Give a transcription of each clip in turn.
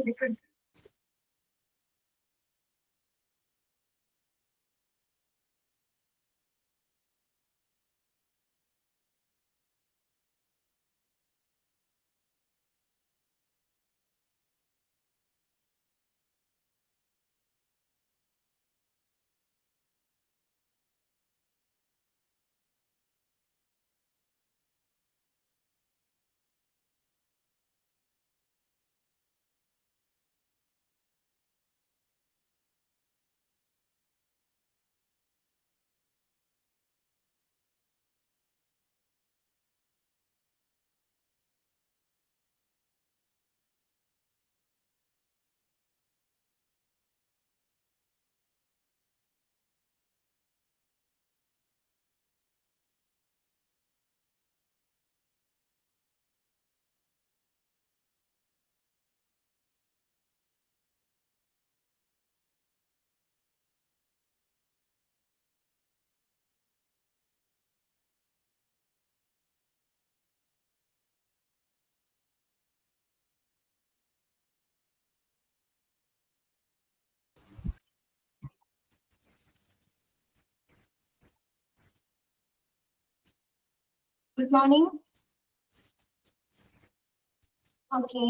different. Good morning. Okay.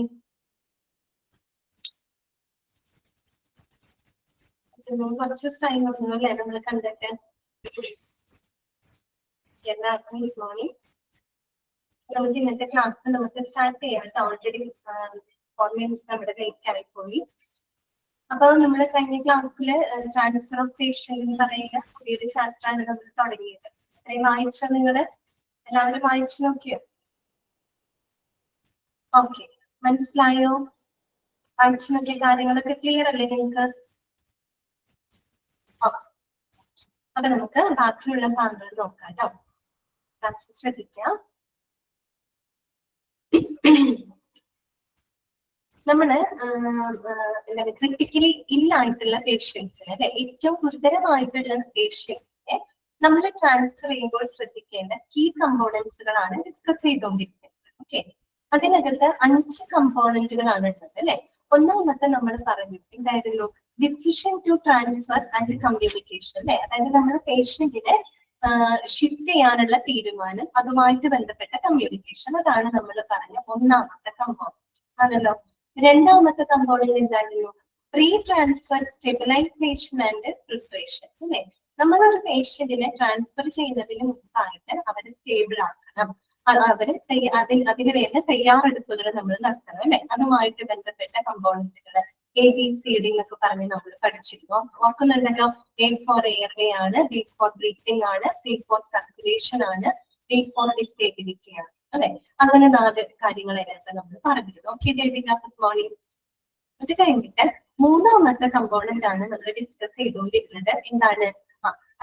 കുറച്ച് sign ഒന്നും അല്ലേ നമ്മൾ കണ്ടിട്ട്. എല്ലാവർക്കും ഗുഡ് മോർണിംഗ്. നമുക്ക് ഇന്നത്തെ ക്ലാസ് നമുക്ക് സ്റ്റാർട്ട് ചെയ്യാം. ഓൾറെഡി 4 minutes നമ്മുടെ ലേറ്റ് ആയിപ്പോയി. അപ്പോൾ നമ്മൾ കഴിഞ്ഞ ക്ലാസ്സിൽ ട്രാൻസ്ഫർ ഓഫ് പേഷ്യന്റ് എന്ന് പറയുന്ന പുതിയൊരു ചാപ്റ്ററാണ് നമ്മൾ തുടങ്ങിയത്. വായിച്ച നിങ്ങൾ എല്ലാവരും വായിച്ചു നോക്കിയോ? ഓക്കെ, മനസ്സിലായോ? വായിച്ചു നോക്കിയ കാര്യങ്ങളൊക്കെ ക്ലിയർ അല്ലേ നിങ്ങൾക്ക്? അപ്പൊ നമുക്ക് ബാക്കിയുള്ള ഭാഗങ്ങൾ നോക്കാം കേട്ടോ. ശ്രദ്ധിക്കാം. നമ്മള് എന്താണ് ക്രിട്ടിക്കലി ഇല്ലായിട്ടുള്ള പേഷ്യൻസിന് അല്ലെ, ഏറ്റവും ഗുരുതരമായിട്ടുള്ള പേഷ്യൻസിനെ നമ്മൾ ട്രാൻസ്ഫർ ചെയ്യുമ്പോൾ ശ്രദ്ധിക്കേണ്ട കീ കമ്പോണൻസുകളാണ് ഡിസ്കസ് ചെയ്തുകൊണ്ടിരിക്കുന്നത്. ഓക്കെ, അതിനകത്ത് 5 കമ്പോണന്റുകളാണ് ഉള്ളത് അല്ലെ. ഒന്നാമത്തെ നമ്മൾ പറഞ്ഞു എന്തായിരുന്നു? Decision to transfer and communication അല്ലെ. അതായത് നമ്മൾ പേഷ്യന്റിനെ ഷിഫ്റ്റ് ചെയ്യാനുള്ള തീരുമാനം, അതുമായിട്ട് ബന്ധപ്പെട്ട കമ്മ്യൂണിക്കേഷൻ, അതാണ് നമ്മൾ പറഞ്ഞ ഒന്നാമത്തെ കമ്പോണന്റ് ആണല്ലോ. രണ്ടാമത്തെ കമ്പോണന്റ് എന്തായിരുന്നു? Pre transfer stabilisation and preparation അല്ലെ. നമ്മളൊരു പേഷ്യന്റിനെ ട്രാൻസ്ഫർ ചെയ്യുന്നതിന് മുമ്പായിട്ട് അവരെ സ്റ്റേബിൾ ആക്കണം, അവര് അതിന് വേണ്ട തയ്യാറെടുപ്പുകൾ നമ്മൾ നടത്തണം അല്ലെ. അതുമായിട്ട് ബന്ധപ്പെട്ട കമ്പോണന്റുകൾ ABCD എന്നൊക്കെ പറഞ്ഞ് നമ്മൾ പഠിച്ചിരുന്നു. ഓർക്കുന്നുണ്ടല്ലോ? A ഫോർ എയർവേ ആണ്, B ഫോർ ബ്രീത്തിങ് ആണ്, C ഫോർ സർക്കുലേഷൻ ആണ്, D ഫോർ ഡിസ്റ്റേബിലിറ്റി ആണ് അല്ലെ. അങ്ങനെ 4 കാര്യങ്ങളായിട്ട് നമ്മൾ പറഞ്ഞിരുന്നു. Okay, good morning. അത് കഴിഞ്ഞിട്ട് മൂന്നാമത്തെ കമ്പോണന്റ് ആണ് നമ്മൾ ഡിസ്കസ് ചെയ്തുകൊണ്ടിരുന്നത്. എന്താണ്?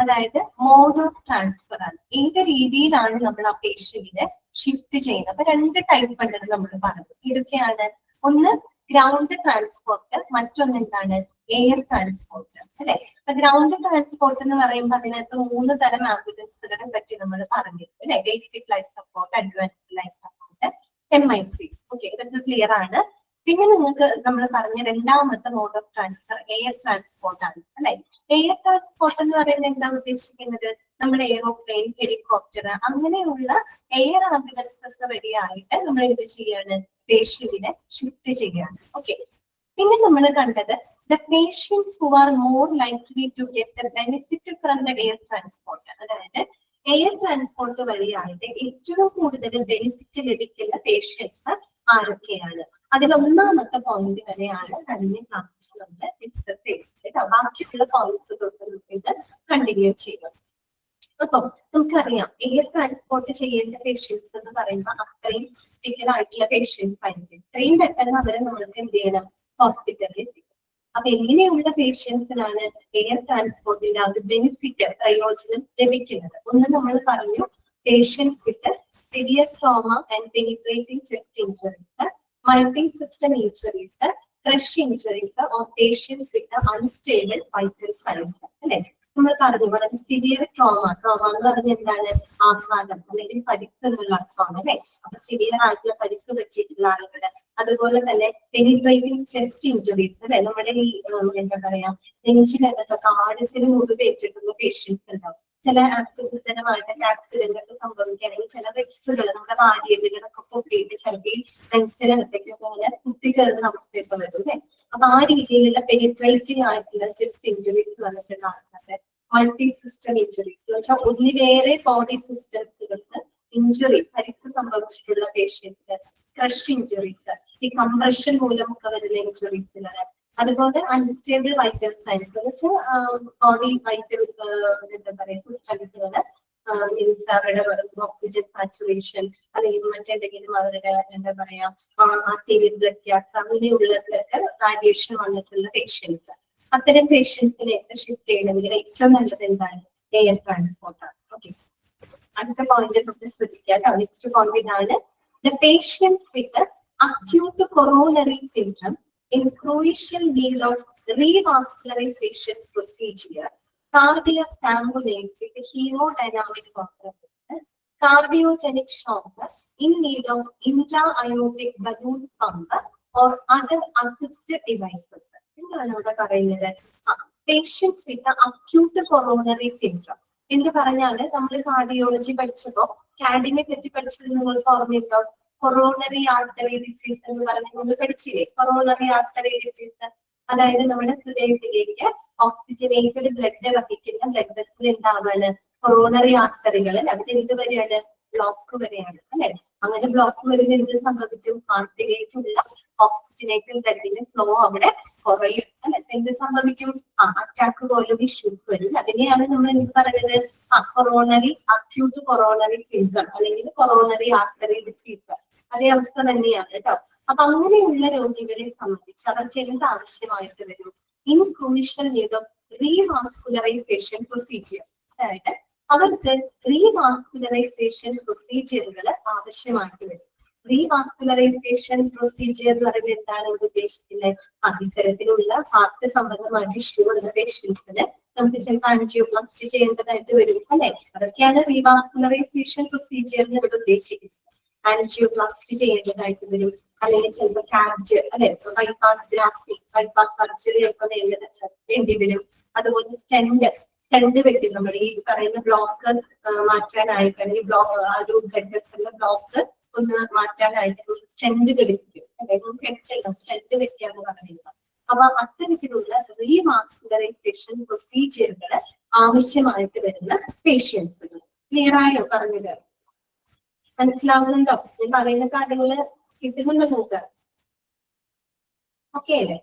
അതായത് മോഡ് ഓഫ് ട്രാൻസ്ഫർ ആണ്. ഏത് രീതിയിലാണ് നമ്മൾ ആ പേഷ്യന്റിനെ ഷിഫ്റ്റ് ചെയ്യുന്നത്. അപ്പൊ 2 ടൈപ്പ് ഉണ്ടെന്ന് നമ്മൾ പറഞ്ഞു. ഇതൊക്കെയാണ്, ഒന്ന് ഗ്രൗണ്ട് ട്രാൻസ്പോർട്ട്, മറ്റൊന്ന് എന്താണ്? എയർ ട്രാൻസ്പോർട്ട് അല്ലെ. അപ്പൊ ഗ്രൗണ്ട് ട്രാൻസ്പോർട്ട് എന്ന് പറയുമ്പോൾ അതിനകത്ത് 3 തരം ആംബുലൻസുകളെ പറ്റി നമ്മൾ പറഞ്ഞിരുന്നു അല്ലെ. Basic life support, advanced life support, MIC. Okay, ഇതൊക്കെ ക്ലിയർ ആണ്. പിന്നെ നിങ്ങൾക്ക് നമ്മൾ പറഞ്ഞ രണ്ടാമത്തെ mode of transfer air transport ആണ് അല്ലെ. എയർ ട്രാൻസ്പോർട്ട് എന്ന് പറയുന്നത് എന്താ ഉദ്ദേശിക്കുന്നത്? നമ്മുടെ എയറോപ്ലെയിൻ, ഹെലികോപ്റ്റർ, അങ്ങനെയുള്ള എയർ ആംബുലൻസസ് വഴിയായിട്ട് നമ്മൾ എന്ത് ചെയ്യാണ്? പേഷ്യന്റിനെ ഷിഫ്റ്റ് ചെയ്യാണ്. ഓക്കെ, പിന്നെ നമ്മൾ കണ്ടത് the patients who are more likely to get the benefit from the air transport. അതായത് എയർ ട്രാൻസ്പോർട്ട് വഴിയായിട്ട് ഏറ്റവും കൂടുതൽ ബെനിഫിറ്റ് ലഭിക്കുന്ന പേഷ്യൻസ് ആരൊക്കെയാണ്? അതിൽ ഒന്നാമത്തെ പോയിന്റ് വരെയാണ് കഴിഞ്ഞ ക്ലാസ്സിൽ നമ്മൾ ഡിസ്കസ് ചെയ്തത്. ബാക്കിയുള്ള പോയിന്റ്സ് തൊട്ട് ഇത് കണ്ടിന്യൂ ചെയ്യും. അപ്പൊ നമുക്കറിയാം എയർ ട്രാൻസ്പോർട്ട് ചെയ്യേണ്ട പേഷ്യൻസ് എന്ന് പറയുമ്പോൾ അത്രയും ക്രിട്ടിക്കൽ ആയിട്ടുള്ള പേഷ്യൻസ് ആയിരിക്കും. ഇത്രയും പെട്ടെന്ന് അവരെ നമ്മൾക്ക് എന്ത് ചെയ്യണം? ഹോസ്പിറ്റലിൽ എത്തിക്കും. അപ്പൊ എങ്ങനെയുള്ള പേഷ്യൻസിനാണ് എയർ ട്രാൻസ്പോർട്ടിന്റെ ആ ഒരു ബെനിഫിറ്റ് പ്രയോജനം ലഭിക്കുന്നത്? ഒന്ന് നമ്മൾ പറഞ്ഞു, patients with severe trauma and penetrating chest injuries, multi system injuries, crush injuries or patients with unstable vital signs. അല്ലെ, നമ്മൾ പറഞ്ഞു വളരെ സിവിയർ ട്രോമ എന്ന് പറഞ്ഞ എന്താണ്? ആഘാതം അല്ലെങ്കിൽ പരിക്ക് എന്നുള്ള അർത്ഥമാണ് അല്ലെ. അപ്പൊ സിവിയർ ആയിട്ടുള്ള പരിക്ക് പറ്റിയിട്ടുള്ള ആളുകള്, അതുപോലെ തന്നെ പെനിട്രേറ്റിംഗ് ചെസ്റ്റ് ഇഞ്ചുറീസ് അല്ലെ, നമ്മുടെ ഈ എന്താ പറയാ നെഞ്ചിനകത്തൊക്കെ ആഴത്തിന് മുറിവേറ്റിട്ടുള്ള പേഷ്യൻസ് ഉണ്ടാവും. ചില ഗുരുതരമായിട്ട് ആക്സിഡന്റ് ഒക്കെ സംഭവിക്കുകയാണെങ്കിൽ ചില വെക്സുകൾ നമ്മുടെ വാരിയലുകളൊക്കെ പൊട്ടിയിട്ട് ചിലപ്പോൾ ഈ നെഞ്ചിനകത്തേക്കൊക്കെ ഇങ്ങനെ കുത്തിക്കയറുന്ന അവസ്ഥയൊക്കെ വരും അല്ലെ. അപ്പൊ ആ രീതിയിലുള്ള പെനിട്രേറ്റിംഗ് ആയിട്ടുള്ള ചെസ്റ്റ് ഇഞ്ചുറീസ് വന്നിട്ടുള്ള ആൾക്കാരുടെ മൾട്ടി സിസ്റ്റം ഇഞ്ചുറീസ് എന്ന് വെച്ചാൽ ഒന്നിലേറെ ബോഡി സിസ്റ്റംസുകൾക്ക് ഇഞ്ചുറി പരിക്ക് സംഭവിച്ചിട്ടുള്ള പേഷ്യൻസ്, ക്രഷ് ഇഞ്ചുറീസ്, ഈ കംപ്രഷൻ മൂലമൊക്കെ വരുന്ന ഇഞ്ചുറീസിലാണ്. അതുപോലെ അൺസ്റ്റേബിൾ വൈറ്റൽ സൈൻസ് എന്ന് വെച്ചാൽ ബോഡി വൈറ്റൽ എന്താ പറയാ സിസ്റ്റംസുകള് ഓക്സിജൻ സാച്ചുറേഷൻ അല്ലെങ്കിൽ മറ്റെന്തെങ്കിലും അവരുടെ എന്താ പറയാ ആർട്ടീരിയൽ ബ്ലഡ് ഗ്യാസ് അങ്ങനെയുള്ളവർക്ക് വാരിയേഷൻ വന്നിട്ടുള്ള പേഷ്യൻസ്. അത്തരം പേഷ്യൻസിനെ ഷിഫ്റ്റ് ചെയ്യണമെങ്കിൽ ഏറ്റവും നല്ലത് എന്താണ്? എയർ ട്രാൻസ്പോർട്ട് ആണ്. ഓക്കെ, അടുത്ത പോയിന്റ് നമുക്ക് ശ്രദ്ധിക്കാം. നെക്സ്റ്റ് പോയിന്റ് ഇതാണ്, the patients with acute coronary syndrome in crucial need of revascularization procedure, cardiac tamponade with hemodynamic compromise, cardiogenic shock in need of intra-aortic balloon pump or other assisted devices. എന്താണ് ഇവിടെ പറയുന്നത്? Patients വിത്ത് acute coronary syndrome എന്ന് പറഞ്ഞാല് നമ്മൾ cardiology പഠിച്ചപ്പോ കാഡിനെ പറ്റി പഠിച്ചത് നിങ്ങൾക്ക് ഓർമ്മയുണ്ടോ? കൊറോണറി ആർട്ടറി ഡിസീസ് എന്ന് പറഞ്ഞ് നമ്മൾ പഠിച്ചില്ലേ? കൊറോണറി ആർട്ടറി ഡിസീസ് അതായത് നമ്മുടെ ഹൃദയത്തിലേക്ക് ഓക്സിജനേറ്റഡ് ബ്ലഡ് വഹിക്കുന്ന ബ്ലഡ് വെസൽ എന്താവാണ്? കൊറോണറി ആർട്ടറികൾ അവിടെ എന്ത് വരെയാണ്? ബ്ലോക്ക് വരെയാണ് അല്ലെ. അങ്ങനെ ബ്ലോക്ക് വരുന്ന എന്ത് സംഭവിക്കും? ഹാർട്ടിലേക്കുള്ള ഓക്സിജനേറ്റഡ് ബ്ലഡിന്റെ ഫ്ലോ അവിടെ കുറയും അല്ലെ. എന്ത് സംഭവിക്കും? അറ്റാക്ക് പോലും ഇഷ്യൂസ് വരും. അതിനെയാണ് നമ്മൾ എന്ത് പറയുന്നത്? കൊറോണറി അക്യൂട്ട് കൊറോണറി സിൻഡ്രോം അല്ലെങ്കിൽ കൊറോണറി ആർട്ടറി ഡിസീസ്. അതേ അവസ്ഥ തന്നെയാണ് കേട്ടോ. അപ്പൊ അങ്ങനെയുള്ള രോഗികളെ സംബന്ധിച്ച് അവർക്ക് എന്ത് ആവശ്യമായിട്ട് വരും? In crucial need of revascularisation procedure. അതായത് അവർക്ക് റീവാസ്കുലറൈസേഷൻ പ്രൊസീജിയറുകൾ ആവശ്യമായിട്ട് വരും. റീവാസ്കുലറൈസേഷൻ പ്രൊസീജിയർ എന്ന് പറയുന്നത് എന്താണ് ഉദ്ദേശിക്കുന്നത്? ഇത്തരത്തിലുള്ള ഹാർട്ട് സംബന്ധമായിട്ട് ഇഷ്യൂ വന്ന പേഷ്യൻസിന് നമുക്ക് ചിലപ്പോൾ ആൻജിയോപ്ലാസ്റ്റി ചെയ്യേണ്ടതായിട്ട് വരും അല്ലെ. അതൊക്കെയാണ് റീവാസ്കുലറൈസേഷൻ പ്രൊസീജിയറിന് ഇവിടെ ഉദ്ദേശിക്കുന്നത്. ആൻജിയോപ്ലാസ്റ്റി ചെയ്യേണ്ടതായിട്ട് വരും, അല്ലെങ്കിൽ ചിലപ്പോൾ കാബ്ജ് അല്ലെ, ബൈപ്പാസ് ഗ്രാഫ്റ്റിംഗ്, ബൈപ്പാസ് സർജറി ഒക്കെ വേണ്ടി വരും. അതുപോലെ സ്റ്റെന്റ് വെക്കും. നമ്മൾ ഈ പറയുന്ന ബ്ലോക്ക് മാറ്റാനായിട്ട് അല്ലെങ്കിൽ ആ ഒരു ബ്ലഡ് വെസലിന്റെ ബ്ലോക്ക് ഒന്ന് മാറ്റാനായിട്ട് സ്റ്റെന്റ് വെക്കും അല്ലെ. കേട്ടിട്ടുണ്ടോ സ്റ്റെന്റ് വെക്കാന്ന് പറയുന്നത്? അപ്പൊ അത്തരത്തിലുള്ള റീവാസ്കുലറൈസേഷൻ പ്രൊസീജിയറുകൾ ആവശ്യമായിട്ട് വരുന്ന പേഷ്യൻസുകൾ. ക്ലിയർ ആയോ പറഞ്ഞത്? മനസ്സിലാവുന്നുണ്ടോ? ഞാൻ പറയുന്ന കാര്യങ്ങള് കിട്ടുന്നുണ്ടോ നോക്കുക? ഓക്കെ അല്ലേ?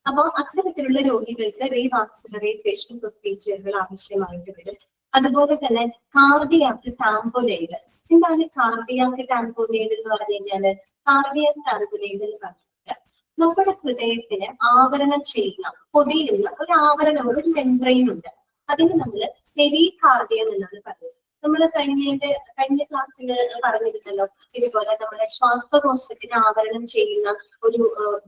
അപ്പൊ അത്തരത്തിലുള്ള രോഗികൾക്ക് റീവാസ്കുലറൈസേഷൻ പ്രൊസീജിയറുകൾ ആവശ്യമായിട്ട് വരും. അതുപോലെ തന്നെ കാർഡിയാക് ടാംപോനൈഡ്. എന്താണ് കാർഡിയാക് ടാംപോനൈഡ് എന്ന് പറഞ്ഞു കഴിഞ്ഞാല്? കാർഡിയാക് ടാംപോനൈഡ് എന്ന് പറഞ്ഞിട്ട് നമ്മുടെ ഹൃദയത്തിന് ആവരണം ചെയ്യുന്ന പൊതിയുന്ന ഒരു ആവരണം, ഒരു മെംബ്രെയിൻ ഉണ്ട്. അതിന് നമ്മൾ പെരികാർഡിയം എന്നാണ് പറയുന്നത്. നമ്മൾ കഴിഞ്ഞ ക്ലാസ്സിൽ പറഞ്ഞിരുന്നല്ലോ, ഇതുപോലെ നമ്മുടെ ശ്വാസകോശത്തിന് ആവരണം ചെയ്യുന്ന ഒരു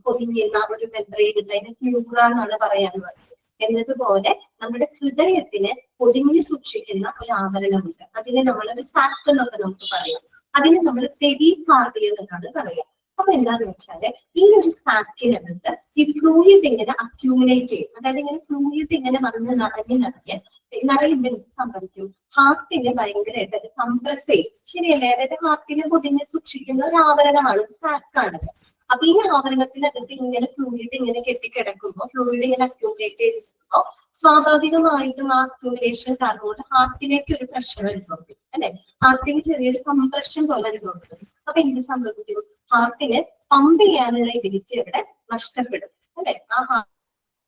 പൊതിഞ്ഞുന്ന ഒരു മെംബ്രെയിൻ ഉണ്ട്, അതിന് പ്ലൂറ എന്നാണ് പറയാനുള്ളത്. എന്നതുപോലെ നമ്മുടെ ഹൃദയത്തിന് പൊതിഞ്ഞു സൂക്ഷിക്കുന്ന ഒരു ആവരണമുണ്ട്. അതിനെ നമ്മളൊരു സാക്ക് എന്നൊക്കെ നമുക്ക് പറയാം. അതിന് നമ്മൾ പെരികാർഡിയം എന്നാണ് പറയാം. അപ്പൊ എന്താന്ന് വെച്ചാല് ഈ ഒരു സാക്കിനകത്ത് ഈ ഫ്ലൂയിഡ് ഇങ്ങനെ അക്യൂമുലേറ്റ് ചെയ്യും. അതായത് ഇങ്ങനെ ഫ്ലൂയിഡ് ഇങ്ങനെ നിറയുമ്പോൾ എന്ത് സംഭവിക്കും? ഹാർട്ടിനെ ഭയങ്കരമായിട്ട് അത് കംപ്രസ് ചെയ്യും. ശരിയല്ലേ? അതായത് ഹാർട്ടിനെ പൊതിഞ്ഞ് സൂക്ഷിക്കുന്ന ഒരു ആവരണമാണ്, സാക്കാണത്. അപ്പൊ ഈ ആവരണത്തിനകത്ത് ഇങ്ങനെ ഫ്ലൂയിഡ് ഇങ്ങനെ കെട്ടിക്കിടക്കുമ്പോൾ ഫ്ലൂയിഡ് ഇങ്ങനെ അക്യൂമുലേറ്റ് ചെയ്തിരിക്കുമ്പോൾ സ്വാഭാവികമായിട്ടും ആ അക്യൂമുലേഷൻ കാരണം ഹാർട്ടിലേക്ക് ഒരു പ്രഷർ അനുഭവപ്പെടും അല്ലെ. ഹാർട്ടിന് ചെറിയൊരു കംപ്രഷൻ പോലെ അനുഭവപ്പെടും. അപ്പൊ എന്ത് സംഭവിക്കും? ഹാർട്ടിന് പമ്പ് ചെയ്യാനുള്ള എബിലിറ്റി അവിടെ നഷ്ടപ്പെടും അല്ലെ.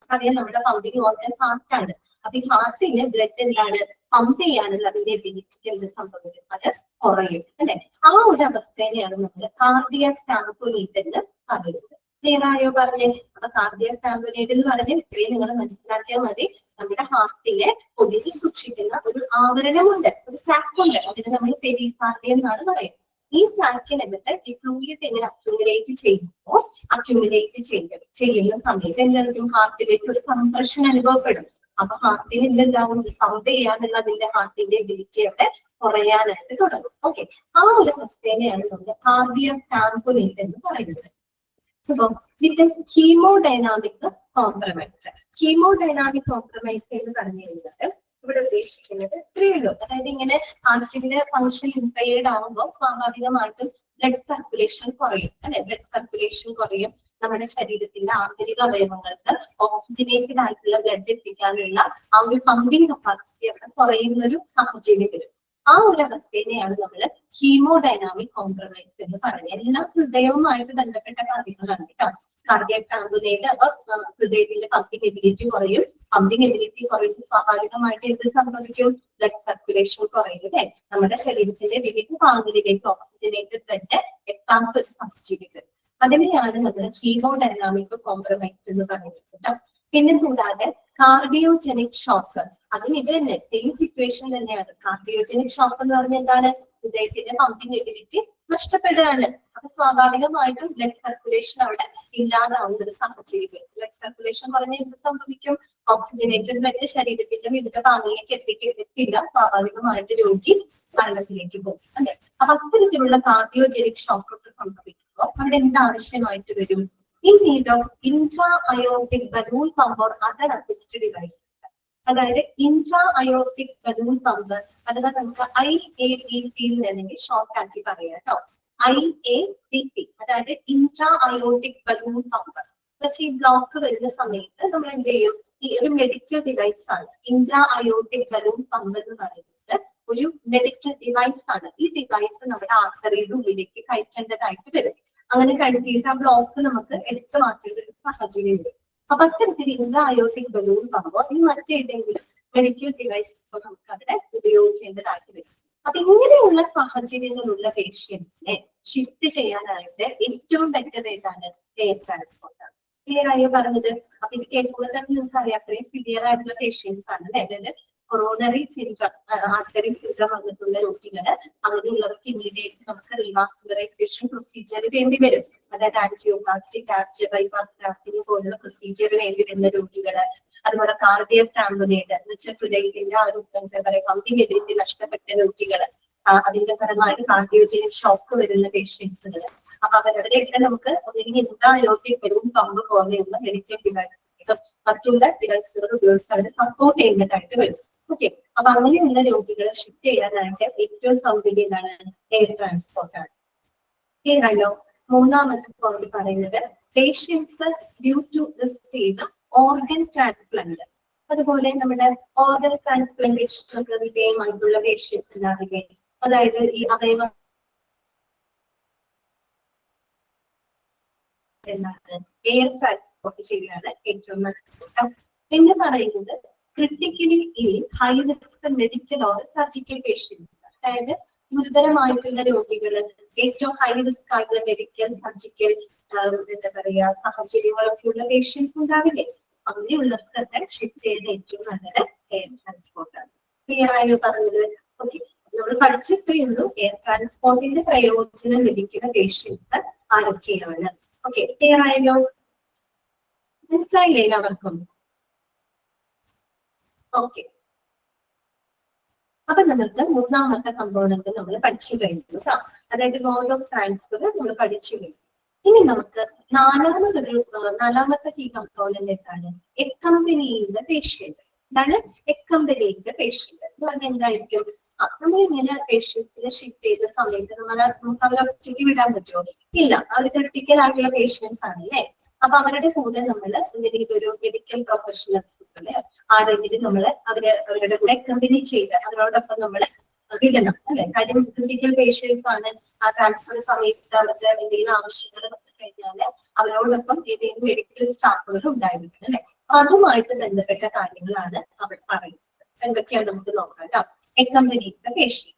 അറിയാം നമ്മുടെ പമ്പിങ് ഓർഗൻ ഹാർട്ടാണ്. അപ്പൊ ഈ ഹാർട്ടിന് ബ്ലഡ് എന്താണ് പമ്പ് ചെയ്യാനുള്ള അതിന്റെ എബിലിറ്റിക്ക് എന്ത് സംഭവിക്കും? അത് കുറയും അല്ലെ. ആ ഒരു അവസ്ഥേനെയാണ് നമ്മൾ കാർഡിയാക് ടാംപോനേറ്റ് എന്ന് പറയുന്നത്. ക്ലിയർ ആയോ പറഞ്ഞേ? അപ്പൊ കാർഡിയാക് ടാംപോനേറ്റ് എന്ന് പറഞ്ഞാൽ ഇത്രയും നിങ്ങൾ മനസ്സിലാക്കിയാൽ മതി. നമ്മുടെ ഹാർട്ടിനെ ഒതുക്കി സൂക്ഷിക്കുന്ന ഒരു ആവരണമുണ്ട്, ഒരു സാക്ക് ഉണ്ട്. അതിന് നമ്മൾ പെരികാർഡിയം എന്നാണ് പറയുന്നത്. ഈ സാക്കിനകത്ത് ഈ ഫ്ലൂയിഡ് എങ്ങനെ അക്യൂമുലേറ്റ് ചെയ്യുന്ന സമയത്ത് എന്തായിരിക്കും? ഹാർട്ടിലേക്ക് ഒരു കംപ്രഷൻ അനുഭവപ്പെടും. അപ്പൊ ഹാർട്ടിന് എന്തുണ്ടാവും? പമ്പ് ചെയ്യാനുള്ള അതിന്റെ ഹാർട്ടിന്റെ എബിലിറ്റി അവിടെ കുറയാനായിട്ട് തുടങ്ങും. ഓക്കെ, ആ ഒരു അവസ്ഥേനെയാണ് നമ്മൾ കാർഡിയാക് ടാംപോനേറ്റ് എന്ന് പറയുന്നത്. അപ്പൊ വിത്ത് ഹീമോഡൈനാമിക് കോംപ്രമൈസ്. ഹീമോഡൈനാമിക് കോംപ്രമൈസ് എന്ന് പറഞ്ഞു കഴിഞ്ഞാൽ ഇവിടെ ഉദ്ദേശിക്കുന്നത് ഇത്രയേ ഉള്ളൂ. അതായത് ഇങ്ങനെ ഹാർട്ടിന്റെ ഫംഗ്ഷൻ ഇമ്പയർഡ് ആകുമ്പോൾ സ്വാഭാവികമായിട്ടും ബ്ലഡ് സർക്കുലേഷൻ കുറയും അല്ലെ. ബ്ലഡ് സർക്കുലേഷൻ കുറയും. നമ്മുടെ ശരീരത്തിന്റെ ആന്തരിക അവയവങ്ങൾക്ക് ഓക്സിജനേറ്റഡ് ആയിട്ടുള്ള ബ്ലഡ് എത്തിക്കാനുള്ള ആ ഒരു പമ്പിങ് കപ്പാസിറ്റി അവിടെ കുറയുന്ന ഒരു സാഹചര്യം വരും. ആ ഒരു അവസ്ഥേനെയാണ് നമ്മൾ ഹീമോഡൈനാമിക് കോംപ്രമൈസ് എന്ന് പറയുന്നത്. എല്ലാം ഹൃദയവുമായിട്ട് ബന്ധപ്പെട്ട കാര്യങ്ങളാണ് കേട്ടോ. കാർഡിയാക് ടാംപോനേറ്റ് അപ്പൊ ഹൃദയത്തിന്റെ പമ്പിങ് എബിലിറ്റി കുറയും. പമ്പിങ് എബിലിറ്റി കുറയുമ്പോൾ സ്വാഭാവികമായിട്ട് എന്ത് സംഭവിക്കും? ബ്ലഡ് സർക്കുലേഷൻ കുറയും അല്ലെ. നമ്മുടെ ശരീരത്തിന്റെ വിവിധ ഭാഗങ്ങളിലേക്ക് ഓക്സിജനേറ്റഡ് ബ്ലഡ് എത്താത്ത ഒരു സാഹചര്യം. അതിനെയാണ് നമ്മൾ ഹീമോഡൈനാമിക് കോംപ്രമൈസ് എന്ന് പറയുന്നത് കേട്ടോ. പിന്നെ കൂടാതെ കാർഡിയോജനിക് ഷോക്ക്, അതും ഇത് തന്നെ സെയിം സിറ്റുവേഷൻ തന്നെയാണ്. കാർഡിയോജനിക് ഷോക്ക് എന്ന് പറഞ്ഞാൽ എന്താണ്? ഹൃദയത്തിന്റെ പമ്പിങ് എബിലിറ്റി നഷ്ടപ്പെടുകയാണ്. അപ്പൊ സ്വാഭാവികമായിട്ടും ബ്ലഡ് സർക്കുലേഷൻ അവിടെ ഇല്ലാതാവുന്ന ഒരു സാഹചര്യം. ബ്ലഡ് സർക്കുലേഷൻ പറഞ്ഞാൽ എന്ത് സംഭവിക്കും? ഓക്സിജനേറ്റഡ് ബ്ലഡ് ശരീരത്തിന്റെ വിവിധ ഭാഗങ്ങളിലേക്ക് എത്തില്ല. സ്വാഭാവികമായിട്ട് രോഗി മരണത്തിലേക്ക് പോകും അല്ലെ. അപ്പൊ അത്തരത്തിലുള്ള കാർഡിയോജനിക് ഷോക്ക് ഒക്കെ സംഭവിക്കുമ്പോൾ അവിടെ എന്ത് ആവശ്യമായിട്ട് വരും? In need of intra-aortic balloon pump or other assisted devices. അതായത് ഇൻട്രാ-അയോർട്ടിക് ബലൂൺ പമ്പ് അഥവാ നമുക്ക് IABP അല്ലെങ്കിൽ ഷോർട്ട് ആക്കി പറയാം കേട്ടോ. IABP അതായത് ഇൻട്രാ-അയോർട്ടിക് ബലൂൺ പമ്പ്. പക്ഷേ ഈ ബ്ലോക്ക് വരുന്ന സമയത്ത് നമ്മൾ എന്ത് ചെയ്യും? ഈ ഒരു മെഡിക്കൽ ഡിവൈസ് ആണ് ഇൻട്രാ-അയോർട്ടിക് ബലൂൺ പമ്പ് എന്ന് പറയുന്നത്. ഒരു മെഡിക്കൽ ഡിവൈസ് ആണ്. ഈ ഡിവൈസ് നമ്മുടെ ആർട്ടറിയുടെ ഉള്ളിലേക്ക് കയറ്റേണ്ടതായിട്ട് വരും. അങ്ങനെ കഴുകിയിട്ട് ആ ബ്ലോക്ക് നമുക്ക് എടുത്തു മാറ്റേണ്ട ഒരു സാഹചര്യം വരും. അപ്പൊ അത്തരത്തിൽ ഇൻട്രാ-അയോർട്ടിക് ബലൂൺ പമ്പോ ഈ മറ്റേതെങ്കിലും മെഡിക്കൽ ഡിവൈസസോ നമുക്ക് അവിടെ ഉപയോഗിക്കേണ്ടതായിട്ട് വരും. അപ്പൊ ഇങ്ങനെയുള്ള സാഹചര്യങ്ങളുള്ള പേഷ്യൻസിനെ ഷിഫ്റ്റ് ചെയ്യാനായിട്ട് ഏറ്റവും ബെറ്റർ ഏതാണ്? എയർ ട്രാൻസ്പോർട്ട് ആണ്. ക്ലിയർ ആയോ പറഞ്ഞത്? അപ്പൊ ഇത് കേൾക്കുമ്പോൾ തന്നെ നിങ്ങൾക്ക് അറിയാം അത്രയും സിവിയർ ആയിട്ടുള്ള പേഷ്യൻസ് ആണ് അല്ലെ. അതായത് കൊറോണറി സിൻഡ്രം, ആർട്ടറി സിൻഡ്രം വന്നിട്ടുള്ള രോഗികള്, അങ്ങനെയുള്ളവർക്ക് ഇമ്മീഡിയറ്റ് നമുക്ക് റീവാസ്കുലറൈസേഷൻ പ്രൊസീജിയർ വേണ്ടി വരും. അതായത് ആൻജിയോപ്ലാസ്റ്റി, ക്യാപ്ചർ, ബൈപാസ് ഗ്രാഫ്റ്റിംഗ് പോലുള്ള പ്രൊസീജിയർ വേണ്ടി വരുന്ന രോഗികള്, അതുപോലെ കാർഡിയാക് ടാംപോനേറ്റ് എന്ന് വെച്ചാൽ ഹൃദയത്തിന്റെ ആ ഒരു എന്താ പറയുക പമ്പിങ് എബിലിറ്റി നഷ്ടപ്പെട്ട രോഗികള്, അതിന്റെ പരമായിട്ട് കാർഡിയോജനിക് ഷോക്ക് വരുന്ന പേഷ്യൻസുകള്. അപ്പൊ അവരെയൊക്കെ നമുക്ക് ഒന്നുകിൽ ഇൻട്രാ-അയോർട്ടിക് ബലൂൺ പമ്പ് പോലെയുള്ള മെഡിക്കൽ ഡിവൈസുകൾ മറ്റുള്ള ഡിവൈസുകൾ ഉപയോഗിച്ച് അവരെ സപ്പോർട്ട് ചെയ്യുന്നതായിട്ട് വരും. ഓക്കെ, അപ്പൊ അങ്ങനെയുള്ള രോഗികളെ ഷിഫ്റ്റ് ചെയ്യാനായിട്ട് ഏറ്റവും സൗകര്യം എന്താണ്? എയർ ട്രാൻസ്പോർട്ട് ആണ്. ക്ലിയർ ആയോ? മൂന്നാമത്തെ പോയിന്റ് പറയുന്നത് പേഷ്യൻസ് ഡ്യൂ ടു ദിസ് ചെയ്ത ഓർഗൻ ട്രാൻസ്പ്ലാന്റ്. അതുപോലെ നമ്മുടെ ഓർഗൻ ട്രാൻസ്പ്ലാന്റേഷനൊക്കെ വിധേയമായിട്ടുള്ള പേഷ്യൻസ് ഉണ്ടാവുകയും, അതായത് ഈ അവയവ എയർ ട്രാൻസ്പോർട്ട് ചെയ്യുകയാണ് ഏറ്റവും നല്ലത്. പിന്നെ പറയുന്നത് critically ill high risk medical or surgical patients, അതായത് ഗുരുതരമായിട്ടുള്ള രോഗികള്, ഏറ്റവും ഹൈ റിസ്ക് ആയിട്ടുള്ള മെഡിക്കൽ സർജിക്കൽ എന്താ പറയാ സാഹചര്യങ്ങളൊക്കെ ഉള്ള പേഷ്യൻസ് ഉണ്ടാവില്ലേ, അങ്ങനെയുള്ളവർക്കൊക്കെ ഷിഫ്റ്റ് ചെയ്യുന്ന ഏറ്റവും നല്ലത് എയർ ട്രാൻസ്പോർട്ട് ആണ്. ക്ലിയർ ആയോ പറഞ്ഞത്? ഓക്കെ, നമ്മൾ പഠിച്ചിട്ടേ ഉള്ളൂ എയർ ട്രാൻസ്പോർട്ടിന്റെ പ്രയോജനം ലഭിക്കുന്ന പേഷ്യൻസ് ആരൊക്കെയാണ്. ഓക്കെ, ക്ലിയർ ആയല്ലോ? മനസ്സിലായില്ലേ എല്ലാവർക്കും? ഓക്കെ, അപ്പൊ നമുക്ക് മൂന്നാമത്തെ കമ്പോണന്റ് നമ്മൾ പഠിച്ചു കഴിഞ്ഞു കേട്ടോ. അതായത് മോഡ് ഓഫ് ട്രാൻസ്ഫർ നമ്മൾ പഠിച്ചു കഴിഞ്ഞു. ഇനി നമുക്ക് നാലാമത്തെ കീ കമ്പോണന്റ് എന്താണ്? എക്കമ്പനിയിങ് ദ പേഷ്യന്റ്. എന്താണ് എക്കമ്പനിയിങ് ദ പേഷ്യന്റ് എന്ന് പറഞ്ഞാൽ എന്തായിരിക്കും? നമ്മൾ ഇങ്ങനെ പേഷ്യൻസിനെ ഷിഫ്റ്റ് ചെയ്യുന്ന സമയത്ത് നമുക്ക് അവരെ ഒറ്റയ്ക്ക് വിടാൻ പറ്റുമോ? ഇല്ല, അവർ ക്രിട്ടിക്കൽ ആയിട്ടുള്ള പേഷ്യൻസ് ആണല്ലേ. അപ്പൊ അവരുടെ കൂടെ നമ്മൾ എന്തെങ്കിലും ഒരു മെഡിക്കൽ പ്രൊഫഷണൽസുകളെ ആരെങ്കിലും നമ്മൾ അവരുടെ കൂടെ കമ്പനി ചെയ്ത് അവരോടൊപ്പം നമ്മൾ വിടണം അല്ലെ. കാര്യം ക്രിട്ടിക്കൽ പേഷ്യൻസ് ആണ്. ആ ട്രാൻസ്ഫർ സമയത്ത് അവർക്ക് എന്തെങ്കിലും ആവശ്യങ്ങൾ വന്നു കഴിഞ്ഞാല് അവരോടൊപ്പം ഏതെങ്കിലും മെഡിക്കൽ സ്റ്റാഫുകൾ ഉണ്ടായിരിക്കും അല്ലെ. അതുമായിട്ട് ബന്ധപ്പെട്ട കാര്യങ്ങളാണ് അവർ പറയുന്നത്. എന്തൊക്കെയാണ് നമുക്ക് നോക്കാം കേട്ടോ. Accompanying the patient.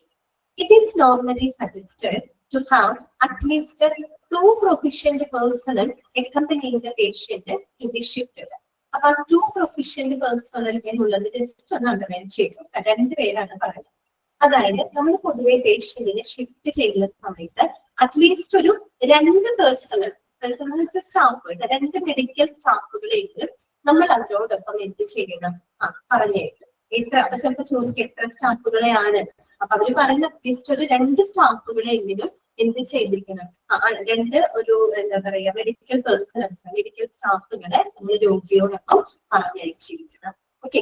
It is normally suggested to have at least 2 proficient personnel accompanying the patient to be shifted. അപ്പൊ 2 proficient personnel എന്നുള്ളത് ജസ്റ്റ് ഒന്ന് അണ്ടർലൈൻ ചെയ്തു. 2 പേരാണ് പറയുന്നത്. അതായത് നമ്മൾ പൊതുവെ പേഷ്യന്റിനെ ഷിഫ്റ്റ് ചെയ്യുന്ന സമയത്ത് അറ്റ്ലീസ്റ്റ് ഒരു 2 പേഴ്സണൽ സ്റ്റാഫുകൾ, 2 മെഡിക്കൽ സ്റ്റാഫുകളെങ്കിലും നമ്മൾ അവരോടൊപ്പം എന്ത് ചെയ്യണം? പറഞ്ഞേക്കും. എത്ര? അപ്പൊ ചിലപ്പോൾ ചോദിക്കും എത്ര സ്റ്റാഫുകളെയാണ്. അപ്പൊ അവര് പറയുന്ന അറ്റ്ലീസ്റ്റ് ഒരു 2 സ്റ്റാഫുകളെങ്കിലും എന്ത് ചെയ്തിരിക്കണം? 2 ഒരു എന്താ പറയാ മെഡിക്കൽ പേഴ്സണൽസ്, മെഡിക്കൽ സ്റ്റാഫുകളെ നമ്മൾ രോഗിയോടൊപ്പം പറഞ്ഞയച്ചിരിക്കണം. ഓക്കെ,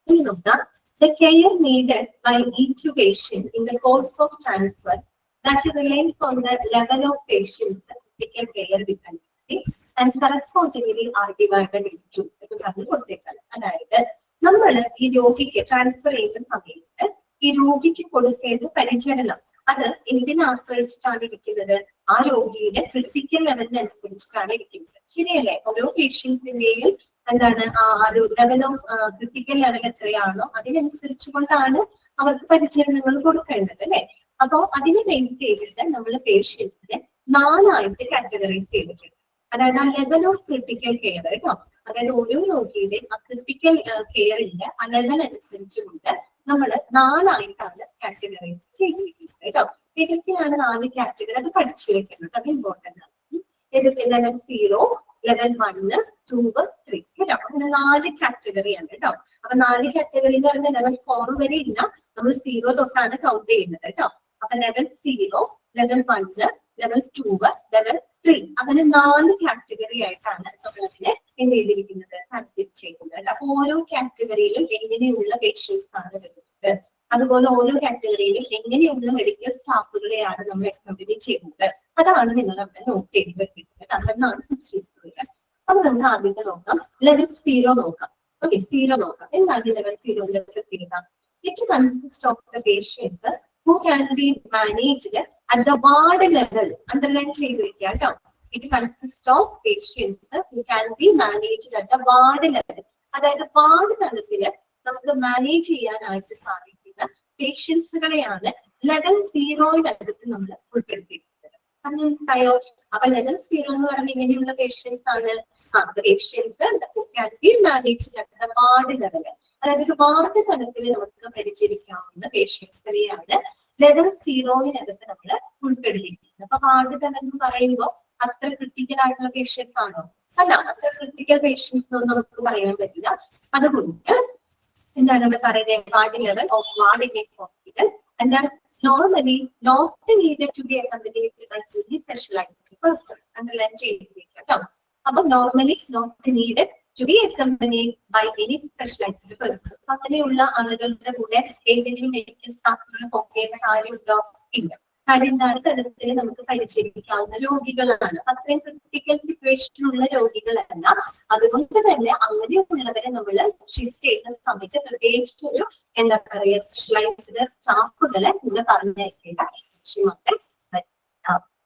ഇനി നോക്കാം. The care needed by each patient in the course of transfer that relies on the level of patient's critical care dependency and correspondingly are divided into എന്ന് പറഞ്ഞു കൊടുത്തേക്കാണ്. അതായത് നമ്മൾ ഈ രോഗിക്ക് ട്രാൻസ്ഫർ ചെയ്യുന്ന സമയത്ത് ഈ രോഗിക്ക് കൊടുക്കേണ്ട പരിചരണം അത് എന്തിനെ ആശ്രയിച്ചിട്ടാണ് ഇരിക്കുന്നത്? ആ രോഗിയുടെ ക്രിട്ടിക്കൽ ലെവലിനനുസരിച്ചിട്ടാണ് ഇരിക്കുന്നത്. ശരിയല്ലേ? ഓരോ പേഷ്യൻസിന്റെയും എന്താണ് ആ ഒരു ലെവൽ ഓഫ് ക്രിട്ടിക്കൽ ലെവൽ എത്രയാണോ അതിനനുസരിച്ച് കൊണ്ടാണ് അവർക്ക് പരിചരണങ്ങൾ കൊടുക്കേണ്ടത് അല്ലെ. അപ്പൊ അതിനെ ബേസ് ചെയ്തിട്ട് നമ്മൾ പേഷ്യൻസിനെ 4 ആയിട്ട് കാറ്റഗറൈസ് ചെയ്തിട്ടുണ്ട്. അതായത് ആ ലെവൽ ഓഫ് ക്രിട്ടിക്കൽ കെയർ കേട്ടോ. അതായത് ഓരോ രോഗിയുടെയും ആ ക്രിട്ടിക്കൽ കെയറിന്റെ ആ ലെവൽ അനുസരിച്ചുകൊണ്ട് നമ്മൾ 4 ആയിട്ടാണ് കാറ്റഗറൈസ് ചെയ്തിരിക്കുന്നത് കേട്ടോ. ഏതൊക്കെയാണ് 4 കാറ്റഗറി? അത് പഠിച്ചു വെക്കുന്നത്, അത് ഇമ്പോർട്ടന്റ് ആണ്. ഏതൊക്കെ? ലെവൽ 0, ലെവൽ 1, 2, 3 കേട്ടോ. അങ്ങനെ 4 കാറ്റഗറിയാണ് കേട്ടോ. അപ്പൊ 4 കാറ്റഗറി എന്ന് പറഞ്ഞാൽ ലെവൽ 4 വരെ ഇല്ല, നമ്മൾ 0 തൊട്ടാണ് കൗണ്ട് ചെയ്യുന്നത് കേട്ടോ. അപ്പൊ ലെവൽ 0, ലെവൽ 1, ലെവൽ 2, ലെവൽ 3 അങ്ങനെ 4 കാറ്റഗറി ആയിട്ടാണ് നമ്മൾ അതിനെ എന്ത് ചെയ്തിരിക്കുന്നത്? തരംതിരിച്ച് ചെയ്യുന്നത്. അപ്പൊ ഓരോ കാറ്റഗറിയിലും എങ്ങനെയുള്ള പേഷ്യൻസ് ആണ് വരുന്നത്, അതുപോലെ ഓരോ കാറ്റഗറിയിലും എങ്ങനെയുള്ള മെഡിക്കൽ സ്റ്റാഫുകളെയാണ് നമ്മൾ അക്കമ്പനി ചെയ്യുന്നത്, അതാണ് നിങ്ങൾ അവിടെ നോട്ട് ചെയ്ത് വെക്കുന്നത്. അതെന്നാണ് ഹിസ്റ്ററി. അപ്പൊ നമുക്ക് ആദ്യത്തെ നോക്കാം. ലെവൽ 0 നോക്കാം. ഓക്കെ, 0 നോക്കാം. എന്താണ് ലെവൽ 0ന്റെ പ്രത്യേകത? It consist of the patients who can be managed at the ward level. Underline ചെയ്തിരിക്കുക കേട്ടോ. It consists of patients who can be managed at the ward level. അതായത് വാർഡ് തലത്തില് നമുക്ക് മാനേജ് ചെയ്യാനായിട്ട് സാധിക്കുന്ന പേഷ്യൻസുകളെയാണ് ലെവൽ 0-നകത്ത് നമ്മൾ ഉൾപ്പെടുത്തിയിരിക്കുന്നത്. മനസ്സിലായോ? അപ്പൊ ലെവൽ 0 എന്ന് പറയുമ്പോൾ ഇങ്ങനെയുള്ള പേഷ്യൻസ് ആണ് patients who can be managed at the ward level. അതായത് വാർഡ് തലത്തിൽ നമുക്ക് പരിചരിക്കാവുന്ന പേഷ്യൻസിനെയാണ് ലെവൽ 0-നകത്ത് നമ്മൾ ഉൾപ്പെടുത്തിയിരിക്കുന്നത്. അപ്പൊ വാർഡ് തലം എന്ന് പറയുമ്പോൾ അത്ര ക്രിട്ടിക്കൽ ആയിട്ടുള്ള പേഷ്യൻസ് ആണോ? അല്ല, അത്ര ക്രിട്ടിക്കൽ പേഷ്യൻസ് ഒന്നും നമുക്ക് പറയാൻ പറ്റില്ല. അതുകൊണ്ട് എന്താണ് നമ്മൾ പറയുന്നത്? Ward level of ward in A hospital and are normally not needed to be accompanied by any specialized person. Underline ചെയ്തിരിക്കുക കേട്ടോ. അപ്പൊ normally not needed to be accompanied by any specialized person. അങ്ങനെയുള്ള ആളുകളുടെ കൂടെ ഏതെങ്കിലും മെഡിക്കൽ സ്റ്റാഫുകൾ പോകേണ്ട കാര്യമുണ്ടോ? ഇല്ല. കാര്യം എന്താണ്? തരത്തിൽ നമുക്ക് പരിചരിക്കാവുന്ന രോഗികളാണ്. അത്രയും ക്രിട്ടിക്കൽ സിറ്റുവേഷനുള്ള രോഗികളല്ല. അതുകൊണ്ട് തന്നെ അങ്ങനെയുള്ളവരെ നമ്മൾ ഷിഫ്റ്റ് ചെയ്യുന്ന സമയത്ത് പ്രത്യേകിച്ച് ഒരു എന്താ പറയുക സ്പെഷ്യലൈസ്ഡ് സ്റ്റാഫുകളെ കൂടെ പറഞ്ഞയക്കേണ്ട ആവശ്യമൊക്കെ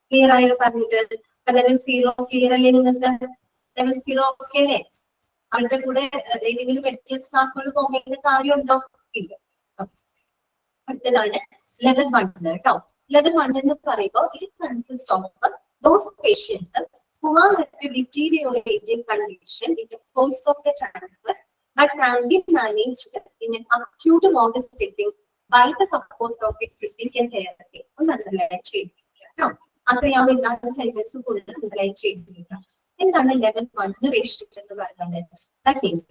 ക്ലിയർ ആയോ പറഞ്ഞത്? ലെവൽ 0 ക്ലിയർ അല്ലേ നിങ്ങൾക്ക്? ലെവൽ 0 ഓക്കെ അല്ലേ? അവരുടെ കൂടെ ഏതെങ്കിലും മെഡിക്കൽ സ്റ്റാഫുകൾ പോകേണ്ട കാര്യമുണ്ടോ? ഇല്ല. അടുത്തതാണ് ലെവൽ 1 കേട്ടോ. Level 1 എന്ന് പറയുമ്പോൾ it consists of those patients who are at a deteriorating condition in the course of the transfer but can be managed in an acute mode setting by the support of a critical care team. ഒന്ന് underline ചെയ്തിരിക്കുക. അത്രയാവും ഇല്ലാത്ത sentence കൂടുതൽ underline ചെയ്തിരിക്കുക. എന്താണ് level 1 patient എന്ന് പറയുന്നത്? That means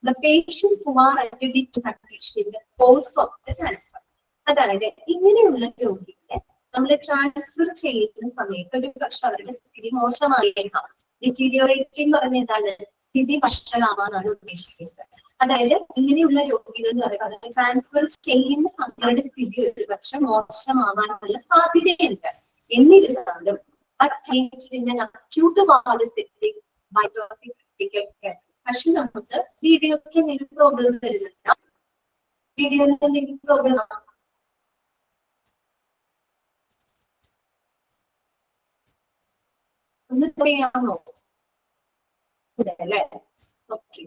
the patients who are at a deteriorating condition in the course of the transfer. അതായത് ഇങ്ങനെയുള്ള രോഗികളെ നമ്മൾ ട്രാൻസ്ഫർ ചെയ്യുന്ന സമയത്ത് ഒരു പക്ഷെ അവരുടെ സ്ഥിതി മോശമായേക്കാം. ഡിറ്റീരിയോറേറ്റിംഗ് പറഞ്ഞ എന്താണ്? സ്ഥിതി വഷളാവാനാണ് ഉദ്ദേശിക്കുന്നത്. അതായത് ഇങ്ങനെയുള്ള രോഗികൾ എന്ന് പറയുന്നത് ട്രാൻസ്ഫർ ചെയ്യുന്ന സമയങ്ങളുടെ സ്ഥിതി ഒരുപക്ഷെ മോശമാവാനുള്ള സാധ്യതയുണ്ട്. എന്നിരുന്നാലും acute ward setting critical care. പക്ഷെ നമുക്ക് വീഡിയോയ്ക്ക് എന്തെങ്കിലും പ്രോബ്ലം വരുന്നില്ല. വീഡിയോയിൽ എന്തെങ്കിലും പ്രോബ്ലം ഒന്ന് ചെയ്യാമോ? അല്ലേ? ഓക്കെ.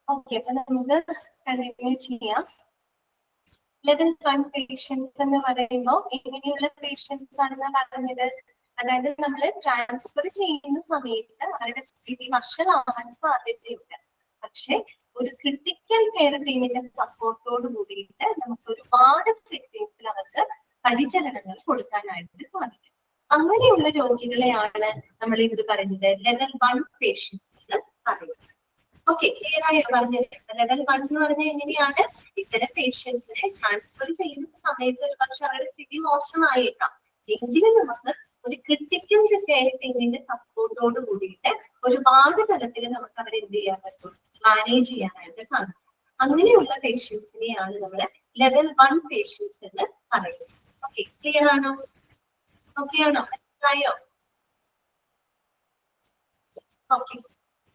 ഓക്കെ, അപ്പൊ നമുക്ക് കണ്ടിന്യൂ ചെയ്യാം. ലെവൽ 1 പേഷ്യൻസ് എന്ന് പറയുമ്പോൾ എങ്ങനെയുള്ള പേഷ്യൻസ് ആണെന്ന് പറഞ്ഞത്? അതായത് നമ്മൾ ട്രാൻസ്ഫർ ചെയ്യുന്ന സമയത്ത് അവരുടെ സ്ഥിതി വഷളാവാൻ സാധ്യതയുണ്ട്. പക്ഷെ ഒരു ക്രിട്ടിക്കൽ കെയർ ടീമിന്റെ സപ്പോർട്ടോട് കൂടിയിട്ട് നമുക്ക് ഒരുപാട് സെറ്റിംഗ്സിൽ അവർക്ക് പരിചരണങ്ങൾ കൊടുക്കാനായിട്ട് സാധിക്കും. അങ്ങനെയുള്ള രോഗികളെയാണ് നമ്മൾ ഇത് പറയുന്നത് ലെവൽ 1 പേഷ്യൻസ് എന്ന് പറയുന്നത്. ഓക്കെ, ക്ലിയർ ആയോ പറഞ്ഞത്? ലെവൽ 1 എന്ന് പറഞ്ഞാൽ എങ്ങനെയാണ്? ഇത്തരം പേഷ്യൻസിനെ ട്രാൻസ്ഫർ ചെയ്യുന്ന സമയത്ത് ഒരു പക്ഷെ അവരുടെ സ്ഥിതി മോശമായേക്കാം. എങ്കിലും നമുക്ക് ഒരു ക്രിട്ടിക്കൽ കെയർ ടീമിന്റെ സപ്പോർട്ടോട് കൂടിയിട്ട് ഒരുപാട് തലത്തിൽ നമുക്ക് അവരെ എന്ത് ചെയ്യാൻ പറ്റും? മാനേജ് ചെയ്യാനായിട്ട് സാധിക്കും. അങ്ങനെയുള്ള പേഷ്യൻസിനെയാണ് നമ്മൾ ലെവൽ 1 പേഷ്യൻസ് എന്ന് പറയുന്നത്. ഓക്കെ, ക്ലിയർ ആണോ? ഓക്കെ ആണോ? മനസ്സിലായോ? ഓക്കെ,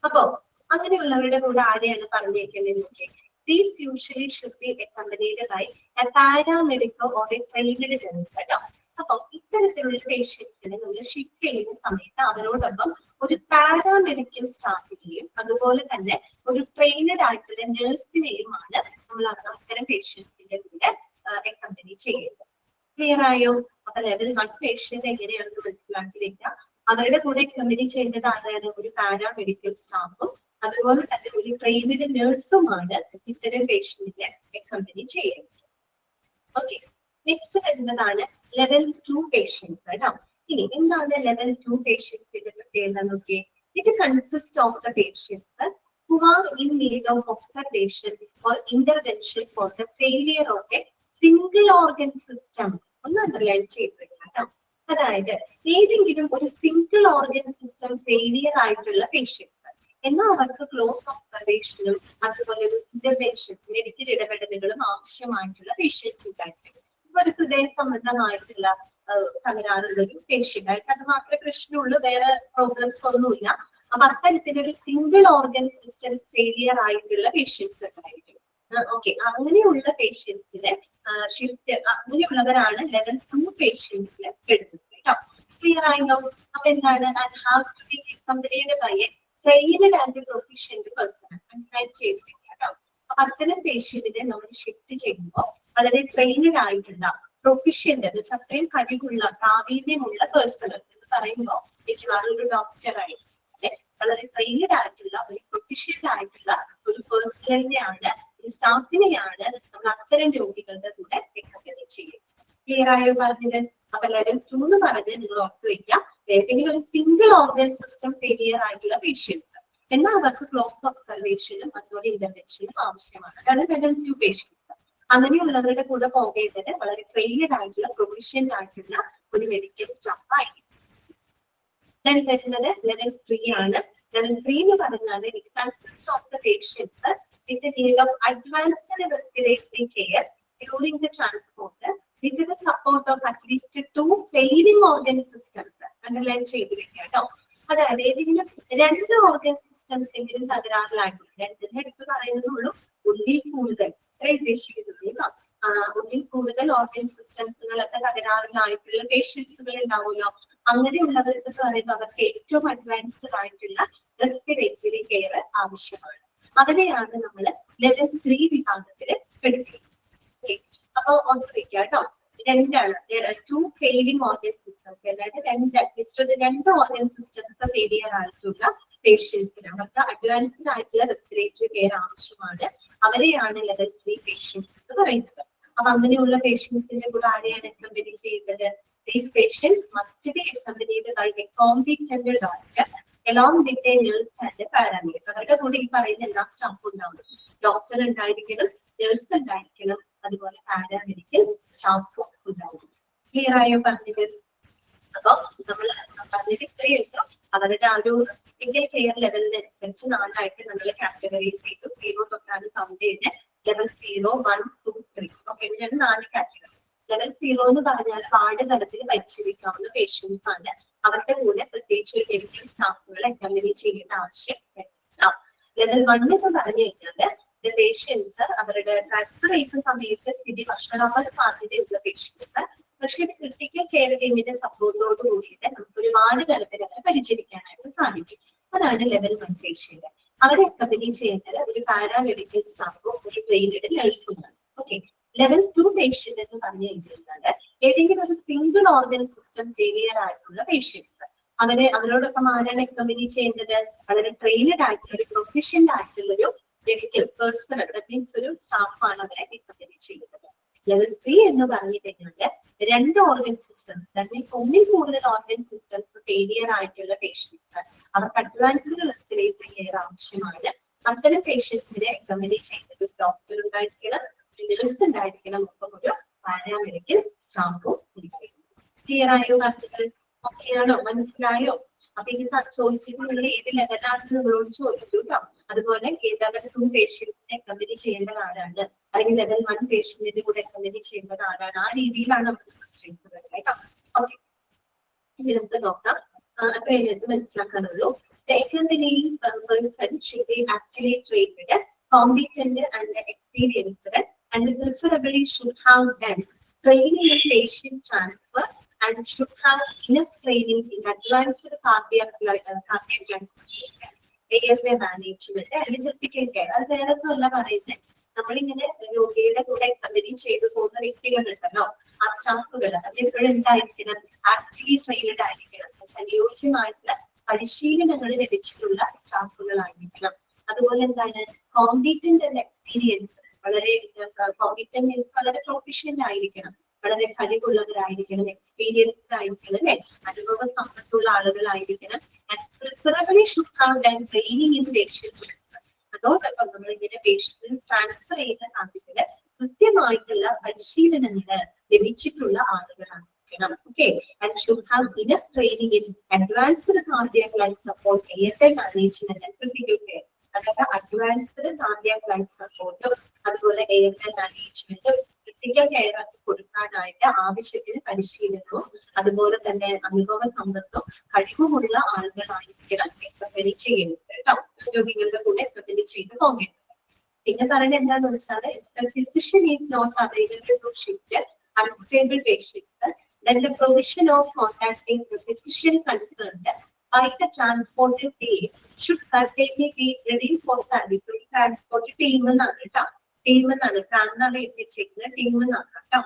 അപ്പോ അങ്ങനെയുള്ളവരുടെ കൂടെ ആരെയാണ് പറഞ്ഞേക്കേണ്ടത് നോക്കിയേ. These usually should be accompanied by a paramedical or a trained nurse. കേട്ടോ. അപ്പൊ ഇത്തരത്തിലുള്ള പേഷ്യൻസിനെ നമ്മൾ ഷിഫ്റ്റ് ചെയ്യുന്ന സമയത്ത് അവരോടൊപ്പം ഒരു പാരാമെഡിക്കൽ സ്റ്റാഫിനെയും അതുപോലെ തന്നെ ഒരു ട്രെയിനഡ് ആയിട്ടുള്ള നഴ്സിനെയുമാണ് നമ്മൾ അത്തരം പേഷ്യൻസിന്റെ കൂടെ അക്കമ്പനി ചെയ്യുന്നത്. ക്ലിയർ ആയോ? അപ്പൊ ലെവൽ 1 പേഷ്യന്റ് എങ്ങനെയാണെന്ന് മനസ്സിലാക്കി വെക്കാം. അവരുടെ കൂടെ അക്കമ്പനി ചെയ്യുന്നത് ആരാണ്? ഒരു പാരാമെഡിക്കൽ സ്റ്റാഫും അതുപോലെ തന്നെ ഒരു ട്രെയിനഡ് നഴ്സുമാണ് ഇത്തരം പേഷ്യന്റിനെ അക്കമ്പനി ചെയ്യുന്നത്. ഓക്കെ, നെക്സ്റ്റ് വരുന്നതാണ് ലെവൽ 2 പേഷ്യൻസ് കേട്ടോ. ഇനി എന്താണ് ലെവൽ 2 പേഷ്യൻസിന്റെ പ്രത്യേകത നോക്കിയേ. It consist of the patients who are in need of observation or intervention for the failure of a single organ system. ഒന്ന് അണ്ടർലൈൻ ചെയ്ത് കേട്ടോ. അതായത് ഏതെങ്കിലും ഒരു സിംഗിൾ ഓർഗൻ സിസ്റ്റം ഫെയിലിയർ ആയിട്ടുള്ള പേഷ്യൻസ്, എന്നാൽ അവർക്ക് ക്ലോസ് ഒബ്സർവേഷനും അതുപോലെ ഒരു ഇന്റർവെൻഷൻ മെഡിക്കൽ ഇടപെടലുകളും ആവശ്യമായിട്ടുള്ള പേഷ്യൻസ് ഉണ്ടായിരിക്കും. ഇപ്പൊ ഒരു ഹൃദയ സംബന്ധമായിട്ടുള്ള തകരാറുള്ള ഒരു പേഷ്യന്റ് ആയിട്ട് അത് മാത്രമേ പ്രശ്നമുള്ളൂ, വേറെ പ്രോബ്ലംസ് ഒന്നുമില്ല. അപ്പൊ അത്തരത്തിലൊരു സിംഗിൾ ഓർഗൻ സിസ്റ്റം ഫെയിലിയർ ആയിട്ടുള്ള പേഷ്യൻസ് ഉണ്ടായിരിക്കും. ഓക്കെ, അങ്ങനെയുള്ള പേഷ്യൻസിന് ഷിഫ്റ്റ് അങ്ങനെയുള്ളവരാണ് ലെവൽ 2 പേഷ്യൻസിൽ പെടുന്നത് കേട്ടോ. ക്ലിയർ ആയല്ലോ? അപ്പൊ എന്താണ്? ട്രെയിനഡ് ആൻഡ് പ്രൊഫിഷ്യന്റ് പേഴ്സൺ ചെയ്തിരിക്കുക കേട്ടോ. അപ്പൊ അത്തരം പേഷ്യന്റിനെ നമ്മൾ ഷിഫ്റ്റ് ചെയ്യുമ്പോൾ വളരെ ട്രെയിനഡ് ആയിട്ടുള്ള പ്രൊഫിഷ്യന്റ് എന്ന് വെച്ചാൽ അത്രയും കഴിവുള്ള പ്രാവീണ്യമുള്ള പേഴ്സൺ എന്ന് പറയുമ്പോൾ മിക്കവാറും ഒരു ഡോക്ടറായി വളരെ ട്രെയിനഡ് ആയിട്ടുള്ള ഒരു പ്രൊഫിഷ്യന്റ് ആയിട്ടുള്ള ഒരു പേഴ്സണിനെയാണ്, ഒരു സ്റ്റാഫിനെയാണ് നമ്മൾ അത്തരം രോഗികളുടെ കൂടെ റെക്കമെൻഡ് ചെയ്യുന്നത്. ക്ലിയർ ആയോ പറഞ്ഞത്? അപ്പൊ ലെവൽ 2 എന്ന് പറഞ്ഞ് നിങ്ങൾ ഓർത്ത് വയ്ക്കുക, ഏതെങ്കിലും ഒരു സിംഗിൾ ഓർഗൻ സിസ്റ്റം ഫെയിലിയർ ആയിട്ടുള്ള പേഷ്യൻസ് എന്നാൽ അവർക്ക് ക്ലോസ് ഒബ്സർവേഷനും അതുപോലെ ഇന്റർവെൻഷനും ആവശ്യമാണ്. അതാണ് ലെവൽ 2 പേഷ്യൻസ്. അങ്ങനെയുള്ളവരുടെ കൂടെ പോകേണ്ടത് വളരെ ട്രെയിനഡ് ആയിട്ടുള്ള പ്രൊഫിഷ്യന്റ് ആയിട്ടുള്ള ഒരു മെഡിക്കൽ സ്റ്റാഫ് ആയിരിക്കും. ഞാൻ വരുന്നത് ലെവൽ 3 ആണ്. ലെവൽ 3 എന്ന് പറഞ്ഞാൽ it consist of the patients with need of advanced respiratory care during the transport with the support of at least 2 failing organ systems. Underline ചെയ്തിരിക്കുക കേട്ടോ. അതായത് ഏതെങ്കിലും 2 ഓർഗൻ സിസ്റ്റംസ് എങ്കിലും തകരാറിലായിട്ടുള്ള, രണ്ടിനെ എടുത്ത് പറയുന്നതുള്ളൂ, ഒന്നിൽ കൂടുതൽ ഉദ്ദേശിക്കുന്നില്ല, ഒന്നിൽ കൂടുതൽ ഓർഗൻ സിസ്റ്റംസുകളൊക്കെ തകരാറിലായിട്ടുള്ള പേഷ്യൻസുകൾ ഉണ്ടാവുമല്ലോ. അങ്ങനെയുള്ളവർക്ക് പറയുന്നത് അവർക്ക് ഏറ്റവും അഡ്വാൻസ്ഡ് ആയിട്ടുള്ള റെസ്പിറേറ്ററി കെയർ ആവശ്യമാണ്. അവരെയാണ് നമ്മൾ ലെവൽ 3 വിഭാഗത്തിൽ എടുക്കുന്നത്. അപ്പൊ ഓർത്തിരിക്കുക കേട്ടോ, രണ്ടാണ് 2 ഫെയിലിംഗ് ഓർഗൻ സിസ്റ്റംസ്, അതായത് 2 ഓർഗൻ സിസ്റ്റംസ് ഫെയിലിയർ ആയിട്ടുള്ള പേഷ്യൻസിന് അവർക്ക് അഡ്വാൻസ്ഡ് ആയിട്ടുള്ള റെസ്പിറേറ്ററി കെയർ ആവശ്യമാണ്. അവരെയാണ് ലെവൽ 3 പേഷ്യൻസ് എന്ന് പറയുന്നത്. അപ്പൊ അങ്ങനെയുള്ള പേഷ്യൻസിന്റെ കൂടെ ആരെയാണ് അക്കമ്പനി ചെയ്യുന്നത്? These patients must be accompanied by a competent doctor along with a nurse and a paramedic. അവരുടെ കൂടെ ഈ പറയുന്ന എല്ലാ സ്റ്റാഫും ഉണ്ടാവും. ഡോക്ടർ ഉണ്ടായിരിക്കണം, നഴ്സ് ഉണ്ടായിരിക്കണം, അതുപോലെ പാരാമെഡിക്കൽ സ്റ്റാഫും ഉണ്ടാവും. ക്ലിയർ ആയോ പറഞ്ഞത്? അപ്പൊ നമ്മൾ പറഞ്ഞത് ഇത്രയേ ഉള്ളൂ. അവരുടെ ആ ഒരു മെഡിക്കൽ കെയർ ലെവലിനനുസരിച്ച് 4 ആയിട്ട് നമ്മൾ കാറ്റഗറൈസ് ചെയ്തു. 0 തൊട്ടാണ് കൗണ്ട് ചെയ്ത് ലെവൽ 0, 1, 2, 3. ഓക്കെ, ഇങ്ങനെയാണ് 4 കാറ്റഗറി. ലെവൽ 0 എന്ന് പറഞ്ഞാൽ വാർഡ് തലത്തിൽ പരിശീലിക്കാവുന്ന പേഷ്യൻസ് ആണ്. അവരുടെ കൂടെ പ്രത്യേകിച്ച് മെഡിക്കൽ സ്റ്റാഫുകൾ അക്കമ്പനി ചെയ്യേണ്ട ആവശ്യം വരുന്നില്ല. ലെവൽ 1 എന്ന് പറഞ്ഞു കഴിഞ്ഞാൽ പേഷ്യൻസ് അവരുടെ ട്രാൻസ്ഫർ ചെയ്യുന്ന സമയത്ത് സ്ഥിതി വഷളാവാൻ സാധ്യതയുള്ള പേഷ്യൻസ്, പക്ഷെ ക്രിട്ടിക്കൽ കെയർ ടീമിന്റെ സപ്പോർട്ടോട് കൂടിയിട്ട് നമുക്ക് ഒരുപാട് തരത്തിൽ അവരെ പരിചരിക്കാനായിട്ട് സാധിക്കും. അതാണ് ലെവൽ 1 പേഷ്യന്റ്. അവരെ അക്കമ്പനി ചെയ്യുന്നത് ഒരു പാരാമെഡിക്കൽ സ്റ്റാഫോ ഒരു ട്രെയിനഡ് നഴ്സുമാണ്. ഓക്കെ, ലെവൽ 2 പേഷ്യന്റ് എന്ന് പറഞ്ഞു കഴിഞ്ഞാൽ ഏതെങ്കിലും ഒരു സിംഗിൾ ഓർഗൻ സിസ്റ്റം ഫെയിലിയർ ആയിട്ടുള്ള പേഷ്യൻസ്, അവരോടൊപ്പം ആരാണ് അക്കമ്പനി ചെയ്യുന്നത്? വളരെ ട്രെയിനഡ് ആയിട്ടുള്ള ഒരു പ്രൊഫഷണൽ ആയിട്ടുള്ള ഒരു മെഡിക്കൽ പേഴ്സണൽ, ദാറ്റ് മീൻസ് ഒരു സ്റ്റാഫാണ് അവരെ അക്കമ്പനി ചെയ്യുന്നത്. ലെവൽ 3 എന്ന് പറഞ്ഞു കഴിഞ്ഞാൽ 2 ഓർഗൻ സിസ്റ്റംസ്, ദാറ്റ് മീൻസ് ഒന്നിൽ കൂടുതൽ ഓർഗൻ സിസ്റ്റംസ് ഫെയിലിയർ ആയിട്ടുള്ള പേഷ്യൻസ്, അവർക്ക് അഡ്വാൻസ്ഡ് റെസ്പിറേറ്ററി കെയർ ആവശ്യമാണ്. അത്തരം പേഷ്യൻസിനെ അക്കമ്പനി ചെയ്യുന്നത് ഡോക്ടർ ഉണ്ടായിരിക്കണം, നഴ്സ് ഉണ്ടായിരിക്കണം, ഒപ്പം ഒരു പാരാമെഡിക്കൽ സ്റ്റാഫും ഉണ്ടായിരിക്കണം. ക്ലിയർ ആയോ പറഞ്ഞത്? ഓക്കെ ആണോ? മനസ്സിലായോ? അപ്പൊ ഇത് ചോദിച്ചിട്ടുള്ള ഏത് ലെവലാണെന്ന് നിങ്ങളോട് ചോദിച്ചു കേട്ടോ. അതുപോലെ ലെവൽ 2 പേഷ്യന്റിനെ അക്കമ്പനി ചെയ്യേണ്ടത് ആരാണ്, അല്ലെങ്കിൽ ലെവൽ 1 പേഷ്യന്റിന്റെ കൂടെ അക്കമ്പനി ചെയ്യേണ്ടത് ആരാണ്, ആ രീതിയിലാണ് നമുക്ക് ക്വസ്റ്റ്യൻസ് വരുന്നത് കേട്ടോ. ഓക്കെ, ഇനി നമുക്ക് നോക്കാം. അപ്പൊ ഇതിനകത്ത് മനസ്സിലാക്കാനുള്ളൂ. The accompanying person should be actually trained, competent and experienced, and preferably should have done training in patient transfer and should have enough training in advanced cardiac transplantation, airway management, and critical care. അത് വേറെ ഒന്നുമല്ല പറയുന്നത്, നമ്മളിങ്ങനെ രോഗിയുടെ കൂടെ accompany ചെയ്തു പോകുന്ന വ്യക്തികളുണ്ടല്ലോ, ആ സ്റ്റാഫുകൾ അവരെപ്പോഴും എന്തായിരിക്കണം? ആക്ച്വലി ട്രെയിനഡ് ആയിരിക്കണം, അനുയോജ്യമായിട്ടുള്ള പരിശീലനങ്ങൾ ലഭിച്ചിട്ടുള്ള സ്റ്റാഫുകളായിരിക്കണം. അതുപോലെ എന്താണ്? കോമ്പീറ്റന്റ് ആൻഡ് എക്സ്പീരിയൻസ്, വളരെ കോമ്പീറ്റന്റ് മീൻസ് വളരെ പ്രൊഫഷണൽ ആയിരിക്കണം, വളരെ കഴിവുള്ളവരായിരിക്കണം, എക്സ്പീരിയൻസ്ഡ് ആയിരിക്കണം, അല്ലെ, അനുഭവ സമ്പത്തുള്ള ആളുകളായിരിക്കണം. Preferably should have done training in patient. അതോടൊപ്പം നമ്മൾ ഇങ്ങനെ പേഷ്യന്റ് ട്രാൻസ്ഫർ ചെയ്യുന്ന കാര്യത്തില് കൃത്യമായിട്ടുള്ള പരിശീലനങ്ങൾ ലഭിച്ചിട്ടുള്ള ആളുകളാണ്. Okay, and should have enough training in advanced cardiac life support, airway management and critical care. അതായത് അഡ്വാൻസ്ഡ് കാർഡിയാക് ലൈഫ് സപ്പോർട്ടും അതുപോലെ എയർവേ മാനേജ്മെന്റും ക്രിട്ടിക്കൽ കെയർ കൊടുക്കാനായിട്ട് ആവശ്യത്തിന് പരിശീലനവും അതുപോലെ തന്നെ അനുഭവ സമ്പത്തും കഴിവുമുള്ള ആളുകളായിരിക്കണം അക്കമ്പനി ചെയ്യുന്നത് കേട്ടോ. രോഗികളുടെ കൂടെ അക്കമ്പനി ചെയ്ത് പോകേണ്ടത്. പിന്നെ പറയുന്നത് എന്താണെന്ന് വെച്ചാൽ physician is not available to shift unstable patients, then the provision of contacting the physician concerned by the transported team should certainly be ready for service. Transport team എന്നാണ് കേട്ടോ, ടീം എന്നാണ്, ട്രാന്നാണ് എത്തിച്ചേക്കുന്നത്, ടീം എന്നാണ് കേട്ടോ.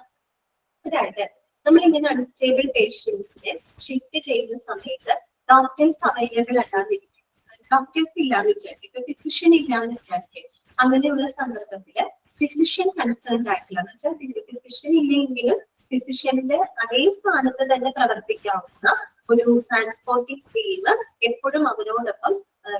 അതായത് നമ്മൾ ഇങ്ങനെ അൺസ്റ്റേബിൾ പേഷ്യൻസിനെ ഷിഫ്റ്റ് ചെയ്യുന്ന സമയത്ത് ഡോക്ടേഴ്സ് അവൈലബിൾ അല്ലാതിരിക്കും, ഡോക്ടേഴ്സ് ഇല്ലാന്ന് വിചാരിക്കും, ഫിസിഷ്യൻ ഇല്ലാന്ന് വിചാരിക്കും. അങ്ങനെയുള്ള സന്ദർഭത്തില് ഫിസിഷ്യൻ കൺസേൺഡ് ആയിട്ടുള്ള വെച്ചാൽ ഫിസിഷ്യൻ ഇല്ലെങ്കിലും ഫിസിഷ്യന്റെ അതേ സ്ഥാനത്ത് തന്നെ പ്രവർത്തിക്കാവുന്ന ഒരു ട്രാൻസ്പോർട്ടിംഗ് ടീം എപ്പോഴും അവരോടൊപ്പം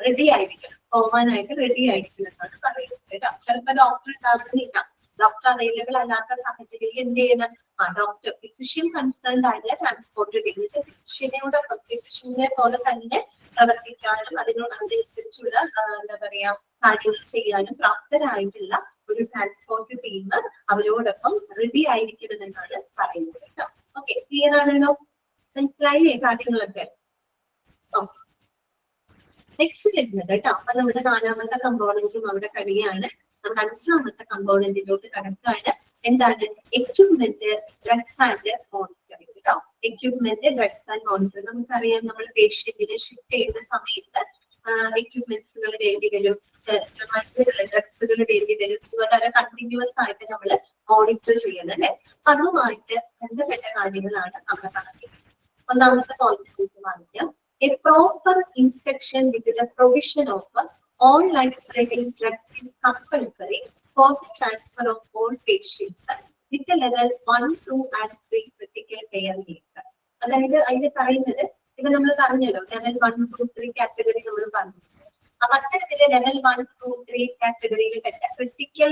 റെഡി ആയിരിക്കണം, പോകാനായിട്ട് റെഡി ആയിരിക്കണം എന്നാണ് പറയുന്നത്. ചിലപ്പോൾ ഡോക്ടർ ഉണ്ടാകുന്നില്ല, ഡോക്ടർ അവൈലബിൾ അല്ലാത്ത സാഹചര്യത്തിൽ എന്ത് ചെയ്യണം, ഡോക്ടർ ഫിസിഷ്യൻ കൺസേൺഡ് ആയിട്ടുള്ള ട്രാൻസ്പോർട്ട് ടീം ഫിസിഷ്യനോടൊപ്പം ഫിസിഷ്യനെ പോലെ തന്നെ പ്രവർത്തിക്കാനും അതിനനുസരിച്ചുള്ള എന്താ പറയാ കാര്യങ്ങൾ ചെയ്യാനും പ്രാപ്തരായിട്ടുള്ള ഒരു ട്രാൻസ്പോർട്ട് ടീം അവരോടൊപ്പം റെഡി ആയിരിക്കണം എന്നാണ് പറയുന്നത് കേട്ടോ. ഓക്കെ, ക്ലിയർ ആണല്ലോ, മനസ്സിലായില്ലേ കാര്യങ്ങളൊക്കെ? ഓക്കെ, നെക്സ്റ്റ് വരുന്നത് കേട്ടോ, അപ്പൊ നമ്മുടെ 4ാമത്തെ കമ്പോണന്റും അവിടെ കഴിയാണ്. നമ്മുടെ 5ാമത്തെ കമ്പോണന്റിലോട്ട് കടക്കുകയാണ്. എന്താണ്? എക്യുപ്മെന്റ്, ഡ്രഗ്സ് ആൻഡ് മോണിറ്ററിംഗ് കേട്ടോ. Equipment, drugs and monitoring. നമുക്കറിയാം, നമ്മൾ പേഷ്യന്റിനെ ഷിഫ്റ്റ് ചെയ്യുന്ന സമയത്ത് എക്യുപ്മെന്റ്സുകൾ വേണ്ടി വരും, ചില മരുന്നുകൾ, ഡ്രഗ്സുകൾ വേണ്ടി വരും. വളരെ കണ്ടിന്യൂസ് ആയിട്ട് നമ്മൾ മോണിറ്റർ ചെയ്യണം അല്ലെ. അതുമായിട്ട് ബന്ധപ്പെട്ട കാര്യങ്ങളാണ് നമ്മൾ പറയുന്നത്. 1ാമത്തെ പോയിന്റ് വാങ്ങിക്കാം. A proper inspection with the provision of all life-saving drugs is compulsory for the transfer of all patients with the level 1, 2 and 3 critical care needs. അതായത് അതിൽ പറയുന്നത് ഇപ്പൊ നമ്മൾ പറഞ്ഞല്ലോ, ലെവൽ 1, 2, 3 കാറ്റഗറി നമ്മൾ പറഞ്ഞു. അപ്പൊ അത്തരത്തില് ലെവൽ 1, 2, 3 കാറ്റഗറിയിൽ പെട്ട ക്രിട്ടിക്കൽ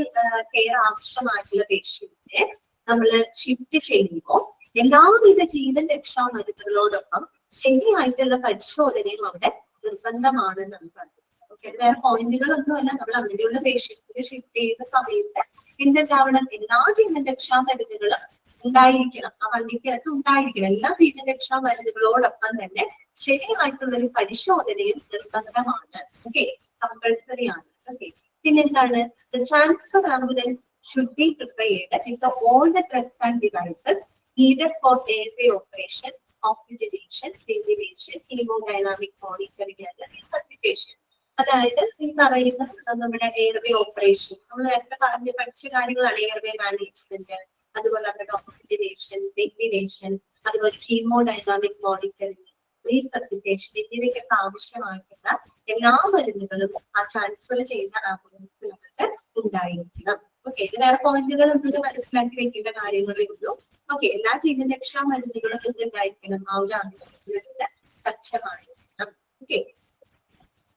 കെയർ ആവശ്യമായിട്ടുള്ള പേഷ്യന്റിനെ നമ്മൾ ഷിഫ്റ്റ് ചെയ്യുമ്പോൾ എല്ലാവിധ ജീവൻ രക്ഷാ മരുന്നുകളോടൊപ്പം ശരിയായിട്ടുള്ള പരിശോധനയും അവിടെ നിർബന്ധമാണെന്ന് നമുക്ക് അറിയാം. ഓക്കെ, വേറെ പോയിന്റുകളൊന്നുമല്ല, നമ്മൾ അങ്ങനെയുള്ള പേഷ്യന്റിനെ ഷിഫ്റ്റ് ചെയ്യുന്ന സമയത്ത് എന്തുണ്ടാവണം, എല്ലാ ജീവൻ രക്ഷാ മരുന്നുകളും ഉണ്ടായിരിക്കണം, ആ വണ്ടിക്കകത്ത് ഉണ്ടായിരിക്കണം. എല്ലാ ജീവൻ രക്ഷാ മരുന്നുകളോടൊപ്പം തന്നെ ശരിയായിട്ടുള്ള ഒരു പരിശോധനയും നിർബന്ധമാണ്. ഓക്കെ, കമ്പൾസറി ആണ്. ഓക്കെ, പിന്നെന്താണ്? The transfer ambulance should be prepared with all the drugs and devices needed for airway operation, oxygenation, ventilation, hemodynamic monitoring and resuscitation. അതായത് ഈ പറയുന്ന നമ്മുടെ എയർവേ ഓപ്പറേഷൻ നമ്മൾ നേരത്തെ പഠിച്ച കാര്യങ്ങളാണ്. എയർവേ മാനേജ്മെന്റ്, അതുപോലെ നമ്മുടെ ഓക്സിജനേഷൻ, വെന്റിലേഷൻ, അതുപോലെ ഹീമോഡൈനാമിക് മോണിറ്ററിംഗ്, റീസസിറ്റേഷൻ എന്നിവയ്ക്കൊക്കെ ആവശ്യമായിട്ടുള്ള എല്ലാ മരുന്നുകളും ആ ട്രാൻസ്ഫർ ചെയ്യുന്ന ആംബുലൻസിനകത്ത് ഉണ്ടായിരിക്കണം. ഓക്കെ, ഇത് വേറെ പോയിന്റുകളൊന്നും മനസ്സിലാക്കി വെക്കേണ്ട കാര്യങ്ങളേ ഉള്ളൂ. ഓക്കെ, എല്ലാ ജീവൻ രക്ഷാ മരുന്നുകളും എന്തുണ്ടായിരിക്കണം, ആ ഒരു ആംബുലൻസിനകത്ത് സജ്ജമായിരിക്കണം. ഓക്കെ,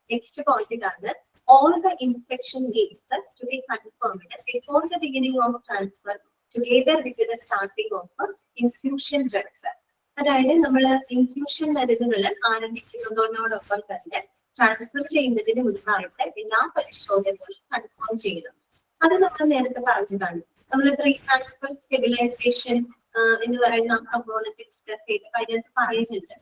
നെക്സ്റ്റ് പോയിന്റ് ഇതാണ്. All the inspection needs to be confirmed before the beginning of transfer together with the starting of infusion drugs. അതായത് നമ്മൾ ഇൻഫ്യൂഷൻ മരുന്നുകൾ ആരംഭിക്കുന്നതോടൊപ്പം തന്നെ ട്രാൻസ്ഫർ ചെയ്യുന്നതിന് മുൻപായിട്ട് എല്ലാ പരിശോധനകളും കൺഫേം ചെയ്യണം. അത് നമ്മൾ നേരത്തെ പറഞ്ഞതാണ്. നമ്മൾ പ്രീ ട്രാൻസ്ഫർ സ്റ്റെബിലൈസേഷൻ എന്ന് പറയുന്ന കമ്പോണന്റ് ഡിസ്കസ് ചെയ്തപ്പോൾ അതിനകത്ത് പറയുന്നുണ്ട്,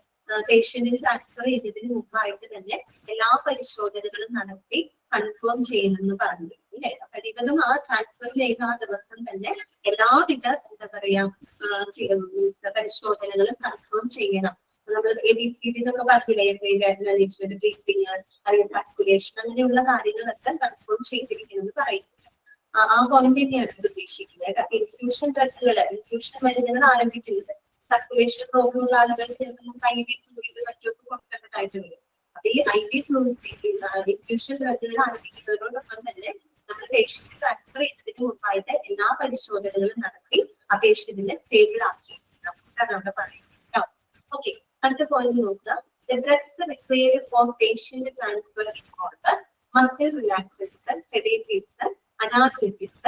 പേഷ്യന്റിന് ട്രാൻസ്ഫർ ചെയ്യുന്നതിന് മുമ്പായിട്ട് തന്നെ എല്ലാ പരിശോധനകളും നടത്തി കൺഫേം ചെയ്യണമെന്ന് പറഞ്ഞു അല്ലേ. കഴിവതും ആ ട്രാൻസ്ഫർ ചെയ്യുന്ന ആ ദിവസം തന്നെ എല്ലാവിധ എന്താ പറയാ പരിശോധനകളും കൺഫേം ചെയ്യണം. നമ്മൾ ABCD എന്നൊക്കെ പറഞ്ഞില്ലേ, മാനേജ്മെന്റ്, ബ്രീത്തിങ്, അല്ലെങ്കിൽ സർക്കുലേഷൻ, അങ്ങനെയുള്ള കാര്യങ്ങളൊക്കെ കൺഫേം ചെയ്തിരിക്കണമെന്ന് പറയുന്നു. ആ പോയിന്റ് തന്നെയാണ് ഉദ്ദേശിക്കുന്നത്. ഇൻഫ്യൂഷൻ ഡ്രഗുകൾ, ഇൻഫ്യൂഷൻ മരുന്നുകൾ ആരംഭിക്കുന്നത് സർക്കുലേഷൻ പ്രോബ്ലം ഉള്ള ആളുകൾക്ക് IV ഫ്ലൂയിഡ് മറ്റൊക്കെ കൊടുക്കേണ്ടതായിട്ട് വരും. അപ്പൊ ഈ IV ഫ്ലൂയിഡ് ഇൻഫ്യൂഷൻ ഡ്രഗുകൾ ആരംഭിക്കുന്നതോടൊപ്പം തന്നെ നമ്മൾ പേഷ്യന്റ് ട്രാൻസ്ഫർ ചെയ്യുന്നതിന് മുമ്പായിട്ട് എല്ലാ പരിശോധനകളും നടത്തി ആ പേഷ്യന്റിനെ സ്റ്റേബിൾ ആക്കി അവിടെ പറയുന്നത്. ഓക്കെ, അടുത്ത പോയിന്റ് നോക്കുക. The drugs required for patient transfer involve muscle relaxants, sedatives, analgesics,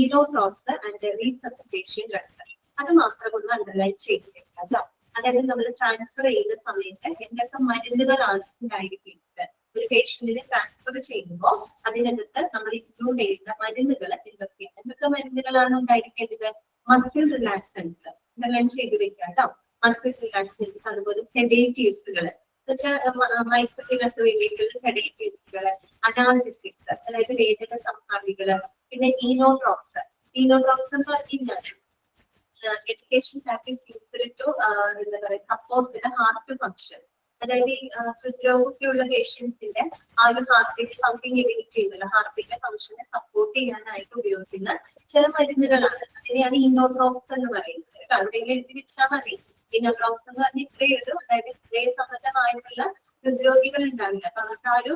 inotrops and resuscitation drugs. അത് മാത്രം ഒന്ന് അണ്ടർലൈൻ ചെയ്തിരിക്കുക. അതായത് നമ്മൾ ട്രാൻസ്ഫർ ചെയ്യുന്ന സമയത്ത് എന്തൊക്കെ മരുന്നുകളാണ് ഉണ്ടായിരിക്കുന്നത്, ഒരു പേഷ്യന്റിനെ ട്രാൻസ്ഫർ ചെയ്യുമ്പോൾ അതിനകത്ത് നമ്മൾ ഇൻക്ലൂഡ് ചെയ്യുന്ന മരുന്നുകൾ എന്തൊക്കെയാണ്, എന്തൊക്കെ മരുന്നുകളാണ് ഉണ്ടായിരിക്കേണ്ടത്? മസിൽ റിലാക്സൻസ് അണ്ടർലൈൻ ചെയ്ത് വെക്കുക കേട്ടോ. മസിൽ റിലാക്സൻസ്, അതുപോലെ സെഡേറ്റീവ്സുകൾ മയക്കത്തിനൊക്കെ വേണ്ടിയിട്ടുള്ള സെഡേറ്റീവ്സുകൾ, അനാൽജസിക്സ് അതായത് വേദന സംഹാരികള്, പിന്നെ ഈനോട്രോപ്സ്. ഈനോട്രോപ്സ് എന്ന് പറഞ്ഞാൽ medication that is used to support the heart function. അതായത് ഈ ഹൃദ്രോഗമൊക്കെയുള്ള പേഷ്യൻസിന്റെ ആ ഒരു ഹാർട്ടിന്റെ പമ്പിങ് എലിമിറ്റ് ചെയ്യുന്നില്ല, ഹാർട്ടിന്റെ ഫംഗ്ഷനെ സപ്പോർട്ട് ചെയ്യാനായിട്ട് ഉപയോഗിക്കുന്ന ചില മരുന്നുകളാണ്. അതിനെയാണ് ഇനോട്രോക്സ് എന്ന് പറയുന്നത്. അവിടെയെങ്കിലും എഴുതി വെച്ചാൽ മതി. ഇനോട്രോക്സ് എന്ന് പറഞ്ഞാൽ ഇത്രയേ ഉള്ളൂ. അതായത് ഇത്രയും സമ്മതമായിട്ടുള്ള ഹൃദ്രോഗികൾ ഉണ്ടാവില്ല, അപ്പൊ അവർക്ക് ആ ഒരു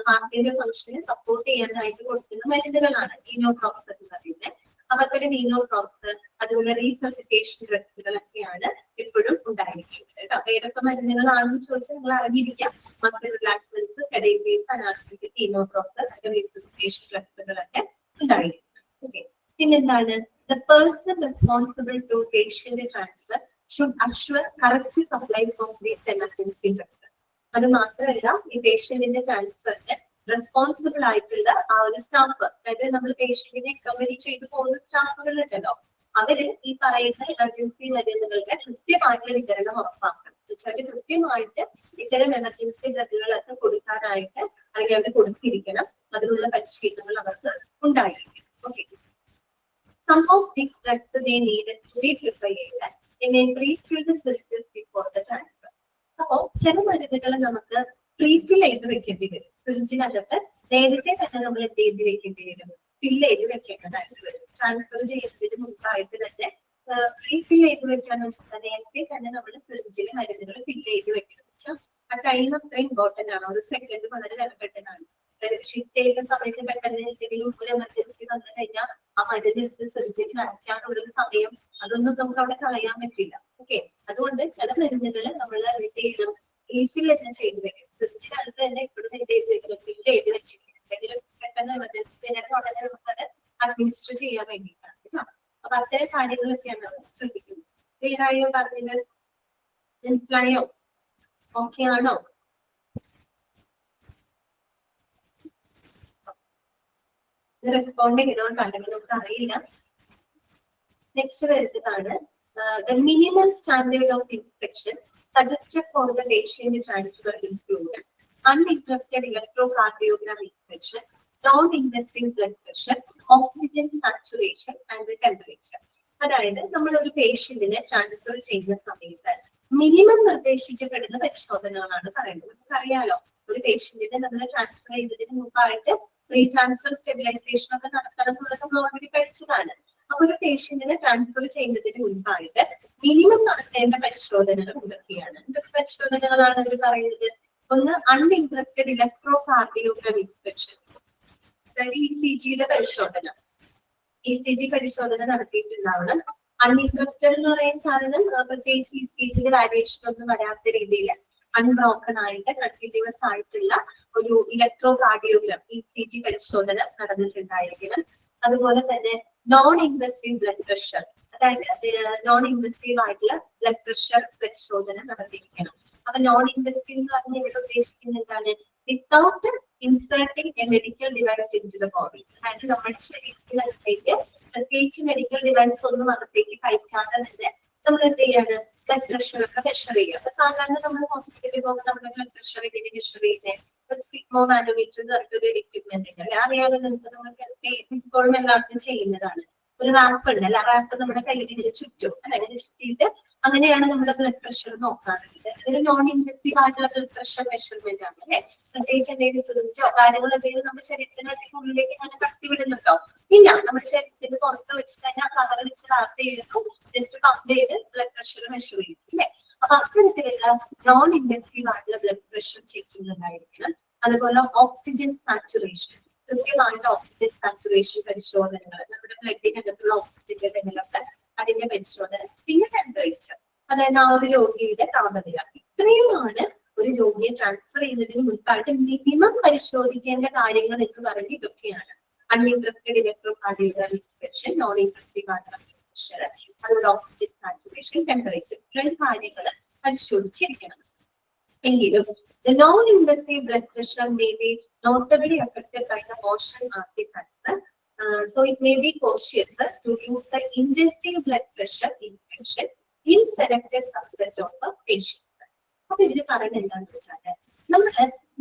ഹാർട്ടിന്റെ ഫംഗ്ഷനെ സപ്പോർട്ട് ചെയ്യാനായിട്ട് കൊടുക്കുന്ന മരുന്നുകളാണ് ഇനോട്രോക്സ് എന്ന് പറയുന്നത്. അപ്പൊ അത്തരം ഇനോട്രോക്സ്, അതുപോലെ റീസസിറ്റേഷൻ ഡ്രഗ്സുകളൊക്കെയാണ് എപ്പോഴും ഉണ്ടായിരിക്കുന്നത് കേട്ടോ. അപ്പൊ ഏതൊക്കെ മരുന്നുകളാണെന്ന് ചോദിച്ചാൽ നിങ്ങൾ അറിഞ്ഞിരിക്കാം. മസിൽ റിലാക്സൻസ്, സെഡേറ്റീവ്സ്, അനാസ്തെറ്റിക്, ഇനോട്രോക്സ്, റീസസിറ്റേഷൻ ഡ്രഗ്സുകളൊക്കെ ഉണ്ടായിരിക്കും. ഓക്കെ, പിന്നെന്താണ്? The person responsible to patient transfer should assure correct supplies of these emergency drugs. അത് മാത്രമല്ല, ഈ പേഷ്യന്റിന്റെ ട്രാൻസ്ഫറിന് റെസ്പോൺസിബിൾ ആയിട്ടുള്ള ആ ഒരു സ്റ്റാഫ്, അതായത് നമ്മൾ പേഷ്യന്റിനെ അക്കോമഡേറ്റ് ചെയ്തു പോകുന്ന സ്റ്റാഫുകൾ ഉണ്ടല്ലോ, അവര് ഈ പറയുന്ന എമർജൻസി മരുന്നുകളുടെ കൃത്യമായിട്ടുള്ള വിതരണം ഉറപ്പാക്കണം. എന്നുവെച്ചാൽ കൃത്യമായിട്ട് ഇത്തരം എമർജൻസി ഡ്രഗുകളൊക്കെ കൊടുക്കാനായിട്ട് അല്ലെങ്കിൽ അവർ കൊടുത്തിരിക്കണം. അതിനുള്ള പരിശീലനങ്ങൾ അവർക്ക് ഉണ്ടായിരിക്കും. Okay, some of these drugs they needed to be prepared in a pre-filled syringes before the transfer. അപ്പോ ചില മരുന്നുകൾ നമുക്ക് പ്രീഫിൽ ചെയ്ത് വെക്കേണ്ടി വരും. സിറിഞ്ചിനകത്ത് നേരത്തെ തന്നെ നമ്മൾ എന്ത് ചെയ്ത് വെക്കേണ്ടി വരും? ഫില്ല് ചെയ്ത് വെക്കേണ്ടതായിട്ട് വരും. ട്രാൻസ്ഫർ ചെയ്യുന്നതിന് മുമ്പായിട്ട് തന്നെ പ്രീഫിൽ ചെയ്ത് വെക്കാന്ന് വെച്ചാൽ നേരത്തെ തന്നെ നമ്മൾ സിറിഞ്ചിലെ മരുന്നുകൾ ഫില്ല് ചെയ്ത് വെക്കണം. വെച്ചാൽ ആ ടൈം അത്ര ഇമ്പോർട്ടന്റ് ആണ്. ഒരു സെക്കൻഡ് വളരെ വിലപ്പെട്ടതാണ്. ഷിഫ്റ്റ് ചെയ്യുന്ന സമയത്ത് പെട്ടെന്ന് എന്തെങ്കിലും ഒരു എമർജൻസി വന്നു കഴിഞ്ഞാൽ ആ മരുന്നെടുത്ത് സർജറി നടക്കാനുള്ള ഒരു സമയം അതൊന്നും നമുക്ക് അവിടെ കളയാൻ പറ്റില്ല. ഓക്കെ, അതുകൊണ്ട് ചില മരുന്നുകൾ നമ്മൾ എന്തെങ്കിലും റീഫിൽ തന്നെ ചെയ്ത് വെക്കും. ഫ്രിഡ്ജിനകത്ത് തന്നെ ഇപ്പോഴും എന്ത് ചെയ്ത് വെക്കണം? ഫില്ല് ചെയ്ത് വെച്ചിരിക്കും. എന്തെങ്കിലും പെട്ടെന്ന് എമർജൻസി ഉടനെ നമുക്കത് അഡ്മിനിസ്റ്റർ ചെയ്യാൻ വേണ്ടിയിട്ടാണ് കേട്ടോ. അപ്പൊ അത്തരം കാര്യങ്ങളൊക്കെയാണ് നമ്മൾ ശ്രദ്ധിക്കുന്നത്. ക്ലിയർ ആയോ പറഞ്ഞത്? മനസ്സിലായോ? ഓക്കെ ആണോ? റെസ്പോണ്ടിങ് ഇതുകൊണ്ടാണെങ്കിൽ നമുക്ക് അറിയില്ല. നെക്സ്റ്റ് വരുന്നതാണ് the minimum standard of inspection suggested for the patient transfer include uninterrupted electrocardiogram inspection, non-invasive blood pressure, oxygen saturation and the temperature. അതായത് നമ്മൾ ഒരു പേഷ്യന്റിനെ ട്രാൻസ്ഫർ ചെയ്യുന്ന സമയത്ത് മിനിമം നിർദ്ദേശിക്കപ്പെടുന്ന പരിശോധനകളാണ് പറയുന്നത്. നമുക്കറിയാലോ, ഒരു പേഷ്യന്റിനെ നമ്മൾ ട്രാൻസ്ഫർ ചെയ്യുന്നതിന് മുമ്പായിട്ട് പ്രീ ട്രാൻസ്ഫർ സ്റ്റെബിലൈസേഷൻ ഒക്കെ നടത്തണം എന്നുള്ളത് നമ്മൾ ഓൾറെഡി പഠിച്ചതാണ്. അപ്പൊ ഒരു പേഷ്യന്റിനെ ട്രാൻസ്ഫർ ചെയ്യുന്നതിന് മുൻപായിട്ട് മിനിമം നടത്തേണ്ട പരിശോധനകൾ എന്തൊക്കെയാണ്? എന്തൊക്കെ പരിശോധനകളാണ് അവർ പറയുന്നത്? ഒന്ന്, അൺഇൻട്രപ്റ്റഡ് ഇലക്ട്രോകാർഡിയോഗ്രാം ഇൻസ്പെക്ഷൻ, അതായത് ECGയുടെ പരിശോധന. ECG പരിശോധന നടത്തിയിട്ടുണ്ടാവണം. അൺഇൻട്രപ്റ്റഡ് എന്ന് പറയാൻ കാരണം പ്രത്യേകിച്ച് ECGയുടെ വാരിയേഷൻ ഒന്നും വരാത്ത രീതിയിൽ അൺബ്രോക്കൺ ആയിട്ട് കണ്ടിന്യൂസ് ആയിട്ടുള്ള ഒരു ഇലക്ട്രോകാർഡിയോഗ്രാം ECG പരിശോധന നടന്നിട്ടുണ്ടായിരിക്കണം. അതുപോലെ തന്നെ നോൺ ഇൻവെസീവ് ബ്ലഡ് പ്രഷർ, അതായത് നോൺ ഇൻവെസീവ് ആയിട്ടുള്ള ബ്ലഡ് പ്രഷർ പരിശോധന നടത്തിയിരിക്കണം. അപ്പൊ നോൺ ഇൻവെസീവ് എന്ന് പറഞ്ഞാൽ ഇവിടെ ഉദ്ദേശിക്കുന്നത് എന്താണ്? Without inserting a medical device into the body, അതായത് നമ്മുടെ ശരീരത്തിനകത്തേക്ക് പ്രത്യേകിച്ച് മെഡിക്കൽ ഡിവൈസ് ഒന്നും അകത്തേക്ക് കയറ്റാതെ തന്നെ നമ്മൾ എന്ത് ചെയ്യാണ്? ബ്ലഡ് പ്രഷർ ഒക്കെ മെഷർ ചെയ്യുക. അപ്പൊ സാധാരണ നമ്മൾ ഹോസ്പിറ്റലിൽ പോകുമ്പോൾ നമ്മുടെ ബ്ലഡ് പ്രഷർ എങ്ങനെ മെഷർ ചെയ്യുന്നത്? ഒരു സ്പിഗ്മോ മാനോമീറ്റർ എന്ന് പറഞ്ഞൊരു എക്യുപ്മെന്റ് ഉണ്ട്. അറിയാതെ നിങ്ങൾക്ക് നമുക്ക് ഇപ്പോഴും എല്ലാവർക്കും ചെയ്യുന്നതാണ്. ഒരു റാപ്പ് ഉണ്ട് അല്ല, റാപ്പ് നമ്മുടെ കയ്യിൽ ഇതിന് ചുറ്റും അല്ലെങ്കിൽ ചുറ്റിയിട്ട് അങ്ങനെയാണ് നമ്മുടെ ബ്ലഡ് പ്രഷർ നോക്കാറുള്ളത്. അതൊരു നോൺ ഇൻവെസീവ് ആയിട്ടുള്ള ബ്ലഡ് പ്രഷർ മെഷർമെന്റ് ആണ് അല്ലെ. പ്രത്യേകിച്ച് എന്തെങ്കിലും സിറിഞ്ചോ കാര്യങ്ങളോ എന്തെങ്കിലും നമ്മുടെ ശരീരത്തിനകത്തേക്ക് ഉള്ളിലേക്ക് അങ്ങനെ കടത്തിവിടുന്നുണ്ടോ? ഇല്ല, നമ്മുടെ ശരീരത്തിന് പുറത്ത് വെച്ച് തന്നെ കവർ വെച്ച് റാപ്പ് ചെയ്തിട്ട് ജസ്റ്റ് പമ്പ് ചെയ്ത് ബ്ലഡ് പ്രഷർ മെഷർ ചെയ്യും അല്ലെ. അപ്പൊ അത്തരത്തിലുള്ള നോൺ ഇൻവെസീവ് ആയിട്ടുള്ള ബ്ലഡ് പ്രഷർ ചെക്കിംഗ് ഉണ്ടായിരിക്കണം. അതുപോലെ ഓക്സിജൻ സാച്ചുറേഷൻ, കൃത്യമായിട്ട് ഓക്സിജൻ സാച്ചുറേഷൻ പരിശോധനകൾ, നമ്മുടെ ബ്ലഡിനകത്തുള്ള ഓക്സിജന്റെ ലെവലൊക്കെ അതിന്റെ പരിശോധന. പിന്നെ ടെമ്പറേച്ചർ, അതായത് ആ ഒരു രോഗിയുടെ താപനില. ഇത്രയുമാണ് ഒരു രോഗിയെ ട്രാൻസ്ഫർ ചെയ്യുന്നതിന് മുൻപായിട്ട് മിനിമം പരിശോധിക്കേണ്ട കാര്യങ്ങൾ എന്ന് പറയുന്നത് ഇതൊക്കെയാണ്. Uninterrupted electrocardiogram inspection, non interruptive ആയിട്ടുള്ള പ്രഷർ, അതുപോലെ ഓക്സിജൻ സാച്ചുറേഷൻ, ടെമ്പറേച്ചർ, ഇത്രയും കാര്യങ്ങൾ പരിശോധിച്ചിരിക്കണം. എങ്കിലും the non-invasive blood pressure may be notably affected by the motion artifacts. So it may be cautious to use the invasive blood pressure inspection in selected subset of patients. അപ്പൊ ഇതിന് പറയുന്നത് എന്താണെന്ന് വെച്ചാൽ, നമ്മൾ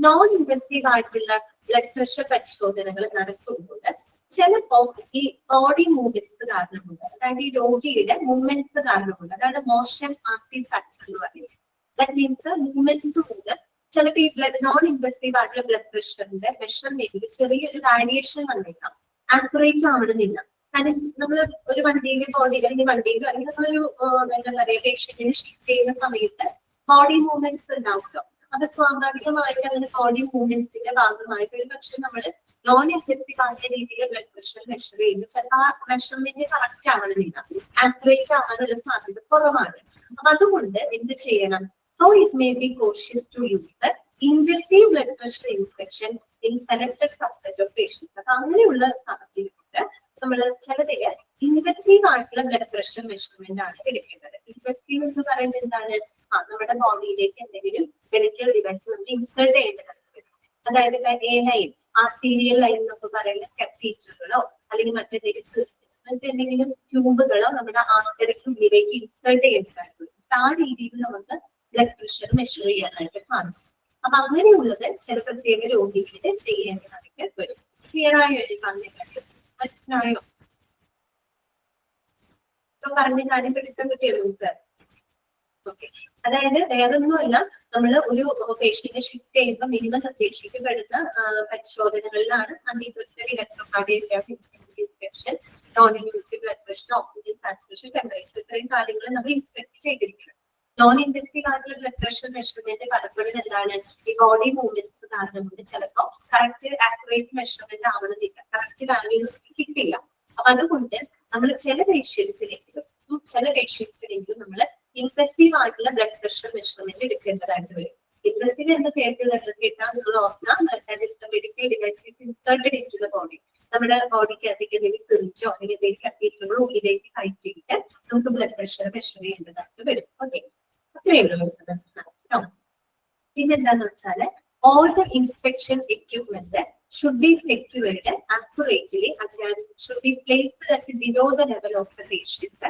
non invasive ആയിട്ടുള്ള blood pressure പരിശോധനകൾ നടത്തുമ്പോൾ ചിലപ്പോ ഈ ബോഡി മൂവ്മെന്റ്സ് കാരണമുണ്ട്, അതായത് ഈ രോഗിയുടെ മൂവ്മെന്റ്സ് കാരണമുണ്ട്, അതായത് മോഷൻ ആർട്ടിഫാക്ട്സ് എന്ന് പറയുന്നത്. ദാറ്റ് മീൻസ് മൂവ്മെന്റ്സ് കൊണ്ട് ചിലപ്പോൾ ഈ ബ്ലഡ് നോൺ ഇൻവെസീവ് ആയിട്ടുള്ള ബ്ലഡ് പ്രഷറിന്റെ മെഷർമെന്റിൽ ചെറിയൊരു വാരിയേഷൻ വന്നേക്കാം, ആക്യുറേറ്റ് ആവണമെന്നില്ല. കാരണം നമ്മൾ ഒരു വണ്ടിയിലെ ബോഡി അല്ലെങ്കിൽ വണ്ടിയിലോ അല്ലെങ്കിൽ നമ്മളൊരു എന്താ പറയുക പേഷ്യന്റിനെ ഷിഫ്റ്റ് ചെയ്യുന്ന സമയത്ത് ബോഡി മൂവ്മെന്റ്സ് ഉണ്ടാവുമല്ലോ. അത് സ്വാഭാവികമായിട്ട് അതിന്റെ ബോഡി മൂവ്മെന്റ്സിന്റെ ഭാഗമായിട്ട് ഒരു പക്ഷെ നമ്മൾ നോൺ ഇൻവെസീവ് ആയ രീതിയിൽ ബ്ലഡ് പ്രഷർ മെഷർ ചെയ്യുന്നു. ചിലപ്പോൾ ആ മെഷർമെന്റ് കറക്റ്റ് ആവണമെന്നില്ല, ആക്യുറേറ്റ് ആവാനുള്ള സാധ്യത കുറവാണ്. അപ്പൊ അതുകൊണ്ട് എന്ത് ചെയ്യണം? So it may be cautious to use the invasive blood pressure inspection in selected subset of patients. അപ്പൊ അങ്ങനെയുള്ള സാഹചര്യത്തിൽ നമ്മൾ ചിലതില് ഇൻവെസീവ് ആയിട്ടുള്ള ബ്ലഡ് പ്രഷർ മെഷർമെന്റ് ആണ് എടുക്കേണ്ടത്. ഇൻവെസീവ് എന്ന് പറയുന്നത് എന്താണ്? നമ്മുടെ ബോഡിയിലേക്ക് എന്തെങ്കിലും മെഡിക്കൽ ഡിവൈസ് നമ്മൾ ഇൻസേർട്ട് ചെയ്യേണ്ടതാണ്. അതായത് എ ലൈൻ, ആർട്ടീരിയൽ ലൈൻ എന്നൊക്കെ പറയുന്ന കത്തീറ്ററുകളോ അല്ലെങ്കിൽ മറ്റെന്തെങ്കിലും ട്യൂബുകളോ നമ്മുടെ ആർട്ടറിക്കുള്ളിലേക്ക് ഇൻസേർട്ട് ചെയ്യേണ്ടതായിട്ടുള്ളൂ. ആ രീതിയിൽ നമുക്ക് ബ്ലഡ് പ്രഷർ മെഷർ ചെയ്യാനായിട്ട് സാധിക്കും. അപ്പൊ അങ്ങനെയുള്ളത് ചില പ്രത്യേക രോഗികളിൽ ചെയ്യേണ്ടതായിട്ട് വരും. ക്ലിയർ ആയോ? മനസ്സിലായോ? ഇപ്പൊ പറഞ്ഞ കാര്യം പിടിക്കാൻ കിട്ടിയോ നിങ്ങൾക്ക്? ഓക്കെ. അതായത് വേറൊന്നുമല്ല, നമ്മൾ ഒരു പേഷ്യന്റിനെ ഷിഫ്റ്റ് ചെയ്യുമ്പോൾ മിനിമം നിർദ്ദേശിക്കപ്പെടുന്ന പരിശോധനകളിലാണ് uninvasive electrocardiography, inspection, non invasive blood pressure, oxygen saturation, temperature, ഇത്രയും കാര്യങ്ങൾ നമ്മൾ ഇൻസ്പെക്ട് ചെയ്തിരിക്കണം. നോൺ ഇൻവെസീവ് ആയിട്ടുള്ള ബ്ലഡ് പ്രഷർ മെഷർമെന്റ് പലപ്പോഴും എന്താണ്, ഈ ബോഡി മൂവ്മെന്റ്സ് കാരണം കൊണ്ട് ചിലപ്പോൾ കറക്റ്റ് ആക്യുറേറ്റ് മെഷർമെന്റ് ആവണമെന്നില്ല, കറക്റ്റ് വാല്യൂ കിട്ടില്ല. അപ്പൊ അതുകൊണ്ട് നമ്മൾ ചില പേഷ്യൻസിനെങ്കിലും നമ്മൾ ഇൻവെസീവ് ആയിട്ടുള്ള ബ്ലഡ് പ്രഷർ മെഷർമെന്റ് എടുക്കേണ്ടതായിട്ട് വരും. ഇൻവെസീവ് എന്ന് കേട്ടാൽ നിങ്ങൾ ഓർക്കണം, medical devices inserted into the body. നമ്മുടെ ബോഡിക്കകത്തേക്ക് എന്തെങ്കിലും സിറിഞ്ചോ അല്ലെങ്കിൽ എന്തെങ്കിലും കത്തീറ്ററോ ഉള്ളിലേക്ക് കയറ്റിയിട്ട് നമുക്ക് ബ്ലഡ് പ്രഷർ മെഷർ ചെയ്യേണ്ടതായിട്ട് വരും. ഓക്കെ, അത്രയുള്ളൂ മനസ്സിലാക്കാം. പിന്നെന്താന്ന് വെച്ചാല് all the inspection equipment should be secured accurately and should be placed at below the level of the patient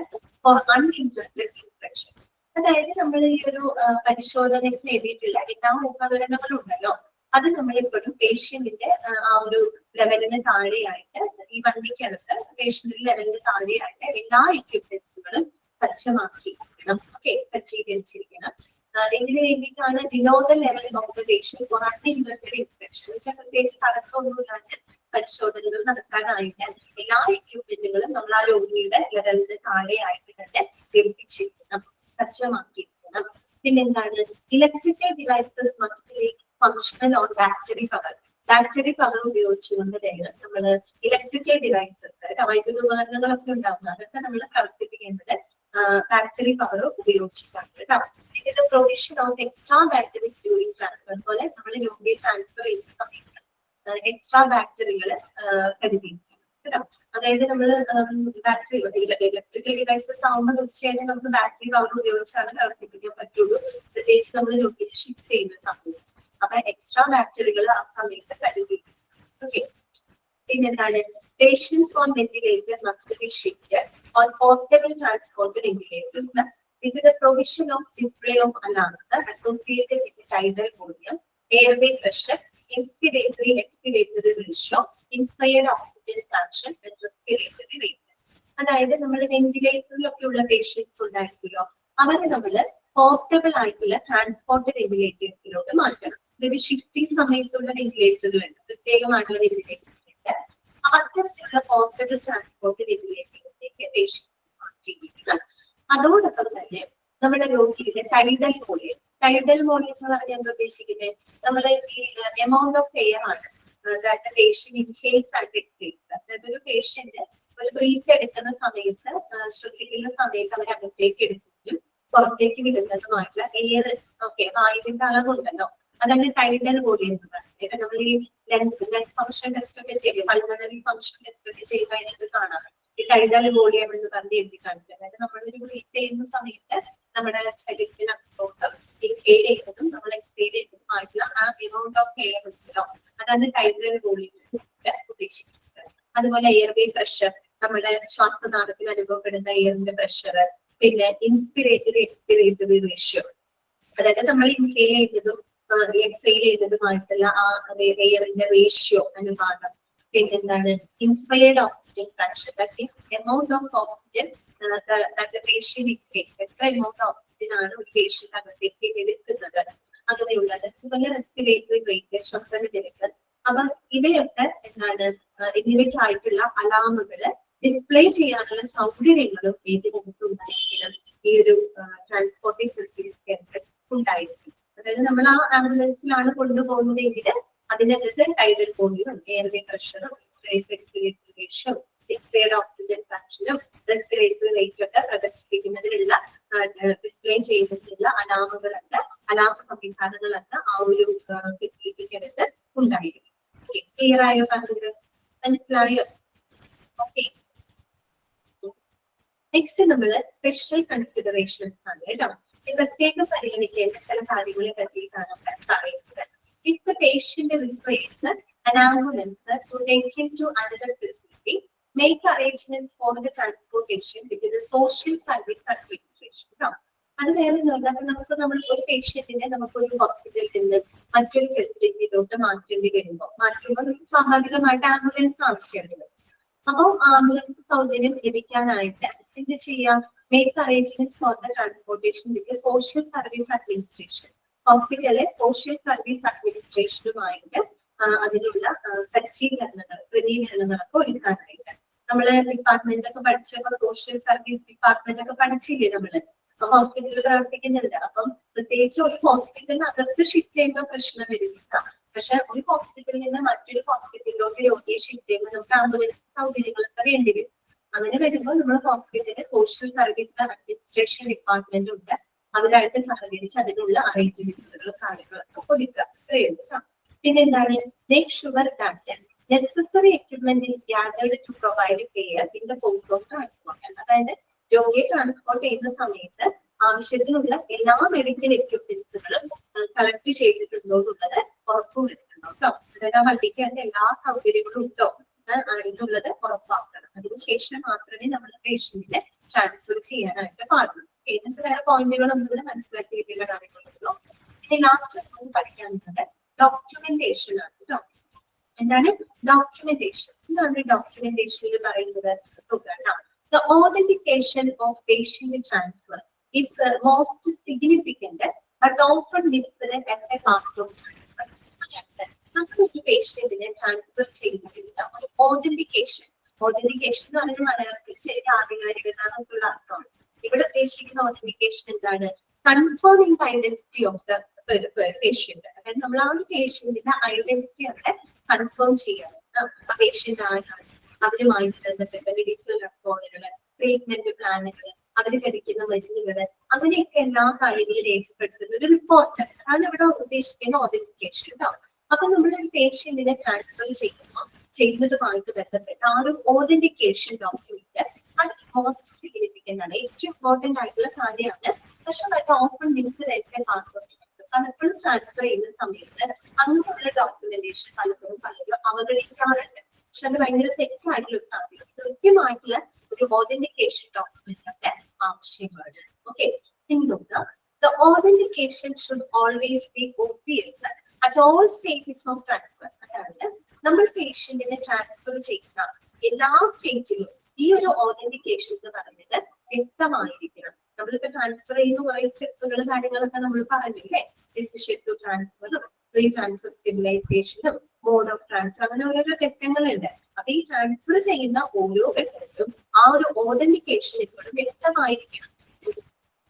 for uninterrupted inspection. അതായത് നമ്മൾ ഈ ഒരു പരിശോധനയ്ക്ക് വേണ്ടിയിട്ടുള്ള എല്ലാ ഉപകരണങ്ങളും ഉണ്ടല്ലോ, അത് നമ്മളിപ്പോഴും പേഷ്യന്റിന്റെ ആ ഒരു ലെവലിന് താഴെയായിട്ട്, ഈ വണ്ടിക്കകത്ത് പേഷ്യന്റിന്റെ ലെവലിന് താഴെയായിട്ട് എല്ലാ എക്യുപ്മെന്റ്സുകളും സജ്ജമാക്കിയിരിക്കണം. ഓക്കെ, സജ്ജീകരിച്ചിരിക്കണം. ഇതിന് വേണ്ടിയിട്ടാണ് below the level of the patient for uninvasive inspection. പ്രത്യേകിച്ച് തടസ്സമൊന്നുമില്ലാണ്ട് പരിശോധനകൾ നടത്താനായിട്ട് എല്ലാ എക്യുപ്മെന്റുകളും നമ്മൾ ആ രോഗിയുടെ ലെവലിന് താഴെയായിട്ട് തന്നെ ഘടിപ്പിച്ചിരിക്കണം, സജ്ജമാക്കിയിരിക്കണം. പിന്നെന്താണ്, electrical devices must be functional on battery power. Battery power ഉപയോഗിച്ചുകൊണ്ട് നമ്മൾ ഇലക്ട്രിക്കൽ ഡിവൈസസ്, വൈദ്യുത ഉപകരണങ്ങളൊക്കെ ഉണ്ടാകുന്നത്, അതൊക്കെ നമ്മൾ പ്രവർത്തിപ്പിക്കേണ്ടത് ബാറ്ററി പവർ ഉപയോഗിച്ചിട്ടാണ് കേട്ടോ. ഇത് provision of extra batteries during transfer. അതുപോലെ നമ്മൾ രോഗിയെ ട്രാൻസ്ഫർ ചെയ്യുന്ന സമയത്ത് എക്സ്ട്രാ ബാറ്ററികൾ കരുതിയിരിക്കണം കേട്ടോ. അതായത് നമ്മൾ ബാറ്ററി ഇലക്ട്രിക്കൽ ഡിവൈസസ് ആവുമ്പോൾ തീർച്ചയായിട്ടും നമുക്ക് ബാറ്ററി പവർ ഉപയോഗിച്ചാണ് പ്രവർത്തിപ്പിക്കാൻ പറ്റുള്ളൂ, പ്രത്യേകിച്ച് നമ്മൾ രോഗിയെ ഷിഫ്റ്റ് ചെയ്യുന്ന സമയത്ത്. അപ്പൊ എക്സ്ട്രാ ബാറ്ററികൾ ആ സമയത്ത് കരുതിയിരിക്കണം. ഓക്കെ. പിന്നെന്താണ്, patients on ventilator must be shifted on portable transported ventilators with the provision of display of alarms associated with the tidal volume, airway pressure, inspiratory expiratory ratio, inspired oxygen fraction and respiratory rate. അതായത് നമ്മൾ വെന്റിലേറ്ററിലൊക്കെ ഉള്ള patients ഉണ്ടായിരിക്കുമല്ലോ, അവരെ നമ്മൾ portable ആയിട്ടുള്ള transported വെന്റിലേറ്റേഴ്സിലോട്ട് മാറ്റണം. ഒരു shifting സമയത്തുള്ള വെന്റിലേറ്ററുകളുണ്ട്, പ്രത്യേകമായിട്ടുള്ള വെന്റിലേറ്റർ. അത്തരത്തിലുള്ള പോർട്ടബിൾ ട്രാൻസ്പോർട്ട് വെന്റിലേറ്ററിലേക്ക് പേഷ്യന്റ് മാറ്റിയിരിക്കണം. അതോടൊപ്പം തന്നെ നമ്മുടെ രോഗിയുടെ ടൈഡൽ വോളിയം. ടൈഡൽ വോളിയം എന്ന് പറഞ്ഞാൽ എന്താ ഉദ്ദേശിക്കുന്നത്? നമ്മുടെ ഈ എമൗണ്ട് ഓഫ് എയർ ആണ് പേഷ്യന്റ് ഇൻഹേൽസ് ആൻഡ് എക്സേൽസ്. അതായത് ഒരു പേഷ്യന്റ് ഒരു ബ്രീത്ത് എടുക്കുന്ന സമയത്ത്, ശ്വസിക്കുന്ന സമയത്ത് അവർ അകത്തേക്ക് എടുക്കുന്നതും പുറത്തേക്ക് വിടുന്നതുമായിട്ടുള്ള എയർ, ഓക്കെ, വായുവിന്റെ അളവുണ്ടല്ലോ, അതാണ് ടൈഡൽ വോളിയം എന്ന് പറയുന്നത്. നമ്മൾ ഈ ലങ് ഫംഗ്ഷൻ ടെസ്റ്റ് ഒക്കെ ചെയ്യും, പൾമണറി ഫംഗ്ഷൻ ടെസ്റ്റ് ഒക്കെ ചെയ്യുമ്പോൾ അതിനകത്ത് കാണാം ഈ ടൈഡൽ വോളിയം എന്ന് പറഞ്ഞ് എഴുതി കാണിക്കുക. അതായത് നമ്മളൊരു ബ്രീത്ത് ചെയ്യുന്ന സമയത്ത് നമ്മുടെ ശരീരത്തിനകത്തോട്ട് ഇൻഹേൽ ചെയ്യുന്നതും നമ്മൾ എക്സ്ഹേൽ ചെയ്യുന്നതുമായിട്ടുള്ള ആ എമൗണ്ട് ഓഫ് എയർ ഉണ്ടല്ലോ, അതാണ് ടൈഡൽ വോളിയം ഉദ്ദേശിക്കുന്നത്. അതുപോലെ എയർവേ പ്രഷർ, നമ്മുടെ ശ്വാസനാളത്തിൽ അനുഭവപ്പെടുന്ന എയറിന്റെ പ്രഷർ. പിന്നെ ഇൻസ്പിറേറ്ററി എക്സ്പിറേറ്ററി റേഷ്യോ, അതായത് നമ്മൾ ഇൻഹേൽ ചെയ്യുന്നതും എക്സൈൽ ചെയ്യുന്നതുമായിട്ടുള്ള ആ എയറിന്റെ റേഷ്യോ, അനുപാതം. പിന്നെന്താണ്, inspired oxygen fraction, that means amount of oxygen patient intake, എത്ര എമൗണ്ട് ഓക്സിജൻ ആണ് ഒരു പേഷ്യന്റ് അകത്തേക്ക് എടുക്കുന്നത്, അങ്ങനെയുള്ളത്, അതുപോലെ റെസ്പിറേറ്ററി റേറ്റ്, ശ്വസന നിരക്ക്. അപ്പൊ ഇവയൊക്കെ എന്താണ് എന്നിവയ്ക്കായിട്ടുള്ള അലാമുകള് ഡിസ്പ്ലേ ചെയ്യാനുള്ള സൗകര്യങ്ങളും ഇതിനകത്ത് ഉണ്ടായിരിക്കണം, ഈ ഒരു ട്രാൻസ്പോർട്ടിംഗ് ഫെസിലിറ്റി ഉണ്ടായിരിക്കും. അതായത് നമ്മൾ ആ ആംബുലൻസിലാണ് കൊണ്ടുപോകുന്നതെങ്കിൽ അതിനകത്ത് ടൈഡൽ വോളിയം, എയർവേ പ്രഷറും, എക്സ്പയർഡ് ഓക്സിജൻ ഫ്രാക്ഷനും റെസ്പിറേറ്ററി റേറ്റ് ഒക്കെ പ്രദർശിപ്പിക്കുന്നതിനുള്ള ഡിസ്പ്ലേ ചെയ്യുന്നതിനുള്ള അലാമുകളൊക്കെ, അലാമ സംവിധാനങ്ങളൊക്കെ ആ ഒരു ഫെസിലിറ്റിക്കകത്ത് ഉണ്ടായിരിക്കും. ക്ലിയർ ആയോ? പറഞ്ഞത് മനസ്സിലായോ? ഓക്കെ. നെക്സ്റ്റ് നമ്മള് സ്പെഷ്യൽ കൺസിഡറേഷൻസ് ആണ് കേട്ടോ. പ്രത്യേകം പരിഗണിക്കേണ്ട ചില കാര്യങ്ങളെ പറ്റിയിട്ടാണ് പറയുന്നത്. If the patient requires an ambulance to take him to another facility, make arrangements for the transportation with the social service administration. അത് വേറെ നമ്മൾ ഒരു പേഷ്യന്റിനെ നമുക്കൊരു ഹോസ്പിറ്റലിൽ നിന്ന് മറ്റൊരു ഫെസിലിറ്റിയിലോട്ട് മാറ്റേണ്ടി വരുമ്പോൾ നമുക്ക് സ്വാഭാവികമായിട്ട് ആംബുലൻസ് ആവശ്യമുണ്ട്. അപ്പോൾ ആംബുലൻസ് സൗകര്യം ലഭിക്കാനായിട്ട് എന്ത് ചെയ്യാം? Make arrangements for the transportation with social service administration. ഹോസ്പിറ്റലിലെ സോഷ്യൽ സർവീസ് അഡ്മിനിസ്ട്രേഷനുമായിട്ട് അതിനുള്ള സജ്ജീകരണങ്ങൾ, ക്രമീകരണങ്ങളൊക്കെ ഒരുക്കാനായിട്ട്. നമ്മള് ഡിപ്പാർട്ട്മെന്റ് ഒക്കെ പഠിച്ചപ്പോ സോഷ്യൽ സർവീസ് ഡിപ്പാർട്ട്മെന്റ് ഒക്കെ പഠിച്ചില്ലേ നമ്മള്? ഹോസ്പിറ്റലിൽ പ്രവർത്തിക്കുന്നുണ്ട്. അപ്പം പ്രത്യേകിച്ച് ഒരു ഹോസ്പിറ്റലിനകത്ത് ഷിഫ്റ്റ് ചെയ്യുന്ന പ്രശ്നം വരുന്നില്ല. പക്ഷെ ഒരു ഹോസ്പിറ്റലിൽ നിന്ന് മറ്റൊരു ഹോസ്പിറ്റലിലോട്ട് രോഗിയെ ഷിഫ്റ്റ് ചെയ്യുമ്പോൾ നമുക്ക് ആംബുലൻസ് സൗകര്യങ്ങളൊക്കെ വേണ്ടി വരും. അങ്ങനെ വരുമ്പോൾ നമ്മൾ ഹോസ്പിറ്റലിലെ സോഷ്യൽ സർവീസ് അഡ്മിനിസ്ട്രേഷൻ ഡിപ്പാർട്ട്മെന്റ് ഉണ്ട്, അവരായിട്ട് സഹകരിച്ച് അതിനുള്ള അറേഞ്ച്മെന്റ്സുകളും കാര്യങ്ങളൊക്കെ ഒരുക്കുക. പിന്നെ എന്താണ്? Make sure that necessary equipment is gathered to provide care in the course of transport. അതായത് രോഗിയെ ട്രാൻസ്പോർട്ട് ചെയ്യുന്ന സമയത്ത് ആവശ്യത്തിനുള്ള എല്ലാ മെഡിക്കൽ എക്യുപ്മെന്റ്സുകളും കളക്ട് ചെയ്തിട്ടുണ്ടോ എന്നുള്ളത് ഉറപ്പുവരുത്തണം കേട്ടോ. അതായത് ആ വണ്ടിക്ക് അതിന്റെ എല്ലാ സൗകര്യങ്ങളും ഉണ്ടോ എന്നുള്ളത് ഉറപ്പാക്കണം. അതിനുശേഷം മാത്രമേ നമ്മൾ പേഷ്യന്റിനെ ട്രാൻസ്ഫർ ചെയ്യാനായിട്ട് പാടുള്ളൂ. എന്നിട്ട് വേറെ പോയിന്റുകളൊന്നും കൂടെ മനസ്സിലാക്കിയിട്ടുള്ള കാര്യങ്ങളുള്ളൂ. ഇനി ലാസ്റ്റ് പഠിക്കാനുള്ളത് ഡോക്യുമെന്റേഷൻ ആണ് കേട്ടോ. എന്താണ് ഡോക്യുമെന്റേഷൻ? എന്താണ് ഡോക്യുമെന്റേഷനിൽ പറയുന്നത്? The authentication of patient transfer is the most significant but often missed at a part of transfer. നമ്മളൊരു പേഷ്യന്റിനെ ട്രാൻസ്ഫർ ചെയ്യുന്നതിനുള്ള ഒരു ഓതന്റിക്കേഷൻ എന്ന് പറയുന്നത് മലയാളത്തിൽ ശരിക്കും ആധികാരികത എന്നുള്ള അർത്ഥമാണ്. ഇവിടെ ഉദ്ദേശിക്കുന്ന ഓതന്റിക്കേഷൻ എന്താണ്? Confirming the identity of the patient. അതായത് നമ്മൾ ആ ഒരു പേഷ്യന്റിന്റെ ഐഡന്റിറ്റി അവിടെ കൺഫേം ചെയ്യണം. ആ പേഷ്യന്റ് ആരാണ്, അവരുമായിട്ട് ബന്ധപ്പെട്ട മെഡിക്കൽ റെക്കോർഡുകള്, ട്രീറ്റ്മെന്റ് പ്ലാനുകള്, അവര് കഴിക്കുന്ന മരുന്നുകള്, അങ്ങനെയൊക്കെ എല്ലാ കാര്യങ്ങളും രേഖപ്പെടുത്തുന്ന ഒരു റിപ്പോർട്ട് ആണ് ഇവിടെ ഉദ്ദേശിക്കുന്ന ഓതന്റിക്കേഷൻ കേട്ടോ. അപ്പൊ നമ്മളൊരു പേഷ്യന്റിനെ ട്രാൻസ്ഫർ ചെയ്യുന്നതുമായിട്ട് ബന്ധപ്പെട്ട ആ ഒരു ഓതന്റിക്കേഷൻ ഡോക്യുമെന്റ് അത് മോസ്റ്റ് സിഗ്നിഫിക്കന്റ് ആണ്, ഏറ്റവും ഇമ്പോർട്ടന്റ് ആയിട്ടുള്ള കാര്യമാണ്. പക്ഷെ അത് often missed as A part of transfer. പലപ്പോഴും ട്രാൻസ്ഫർ ചെയ്യുന്ന സമയത്ത് അങ്ങനെയുള്ള ഡോക്യുമെന്റേഷൻ പലപ്പോഴും അവഗണിക്കാറുണ്ട്. പക്ഷെ അത് ഭയങ്കര തെറ്റായിട്ടുള്ള ഒരു കാര്യം. കൃത്യമായിട്ടുള്ള ഒരു ഓതന്റിക്കേഷൻ ഡോക്യുമെന്റ് ഒക്കെ ആവശ്യമാണ്. ഓക്കെ, ഇനി നോക്കാം. The authentication should always be obvious at all stages of transfer. അതായത് നമ്മൾ പേഷ്യന്റിനെ ട്രാൻസ്ഫർ ചെയ്യുന്ന എല്ലാ സ്റ്റേജിലും ഈ ഒരു ഓതന്റിക്കേഷൻ എന്ന് പറയുന്നത് വ്യക്തമായിരിക്കണം. നമ്മളിപ്പോ ട്രാൻസ്ഫർ ചെയ്യുന്ന കുറെ സ്റ്റെപ്പുകൾ കാര്യങ്ങളൊക്കെ നമ്മൾ പറഞ്ഞില്ലേ? ഡിസിഷൻ ടു ട്രാൻസ്ഫറും പ്രീ ട്രാൻസ്ഫർ സ്റ്റെബിലൈസേഷനും മോഡ് ഓഫ് ട്രാൻസ്ഫർ, അങ്ങനെ ഓരോരോ ഘട്ടങ്ങളുണ്ട്. അപ്പൊ ഈ ട്രാൻസ്ഫർ ചെയ്യുന്ന ഓരോ ഘട്ടത്തിലും ആ ഒരു ഓതന്റിക്കേഷൻ എപ്പോഴും വ്യക്തമായിരിക്കണം.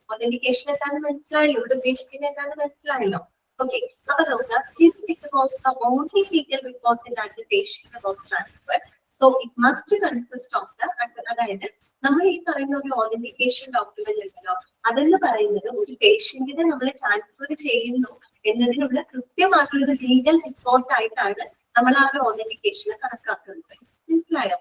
ഓതന്റിക്കേഷൻ എന്താണെന്ന് മനസ്സിലായല്ലോ? ഇവിടെ ഉദ്ദേശിക്കുന്നത് എന്താണെന്ന് മനസ്സിലായല്ലോ? ഓക്കെ, അപ്പൊ നോക്കാം. Since it was the only legal report that the patient was transferred, so it must consist of the, അതായത് നമ്മൾ ഈ പറയുന്ന ഒരു ഓതന്റിക്കേഷൻ ഡോക്യുമെന്റ് ഉണ്ടല്ലോ, അതെന്ന് പറയുന്നത് ഒരു പേഷ്യന്റിനെ നമ്മൾ ട്രാൻസ്ഫർ ചെയ്യുന്നു എന്നതിനുള്ള കൃത്യമായിട്ടുള്ള ഒരു ലീഗൽ റിപ്പോർട്ട് ആയിട്ടാണ് നമ്മൾ ആ ഒരു ഓതന്റിക്കേഷനെ കണക്കാക്കുന്നത്. മനസ്സിലായോ?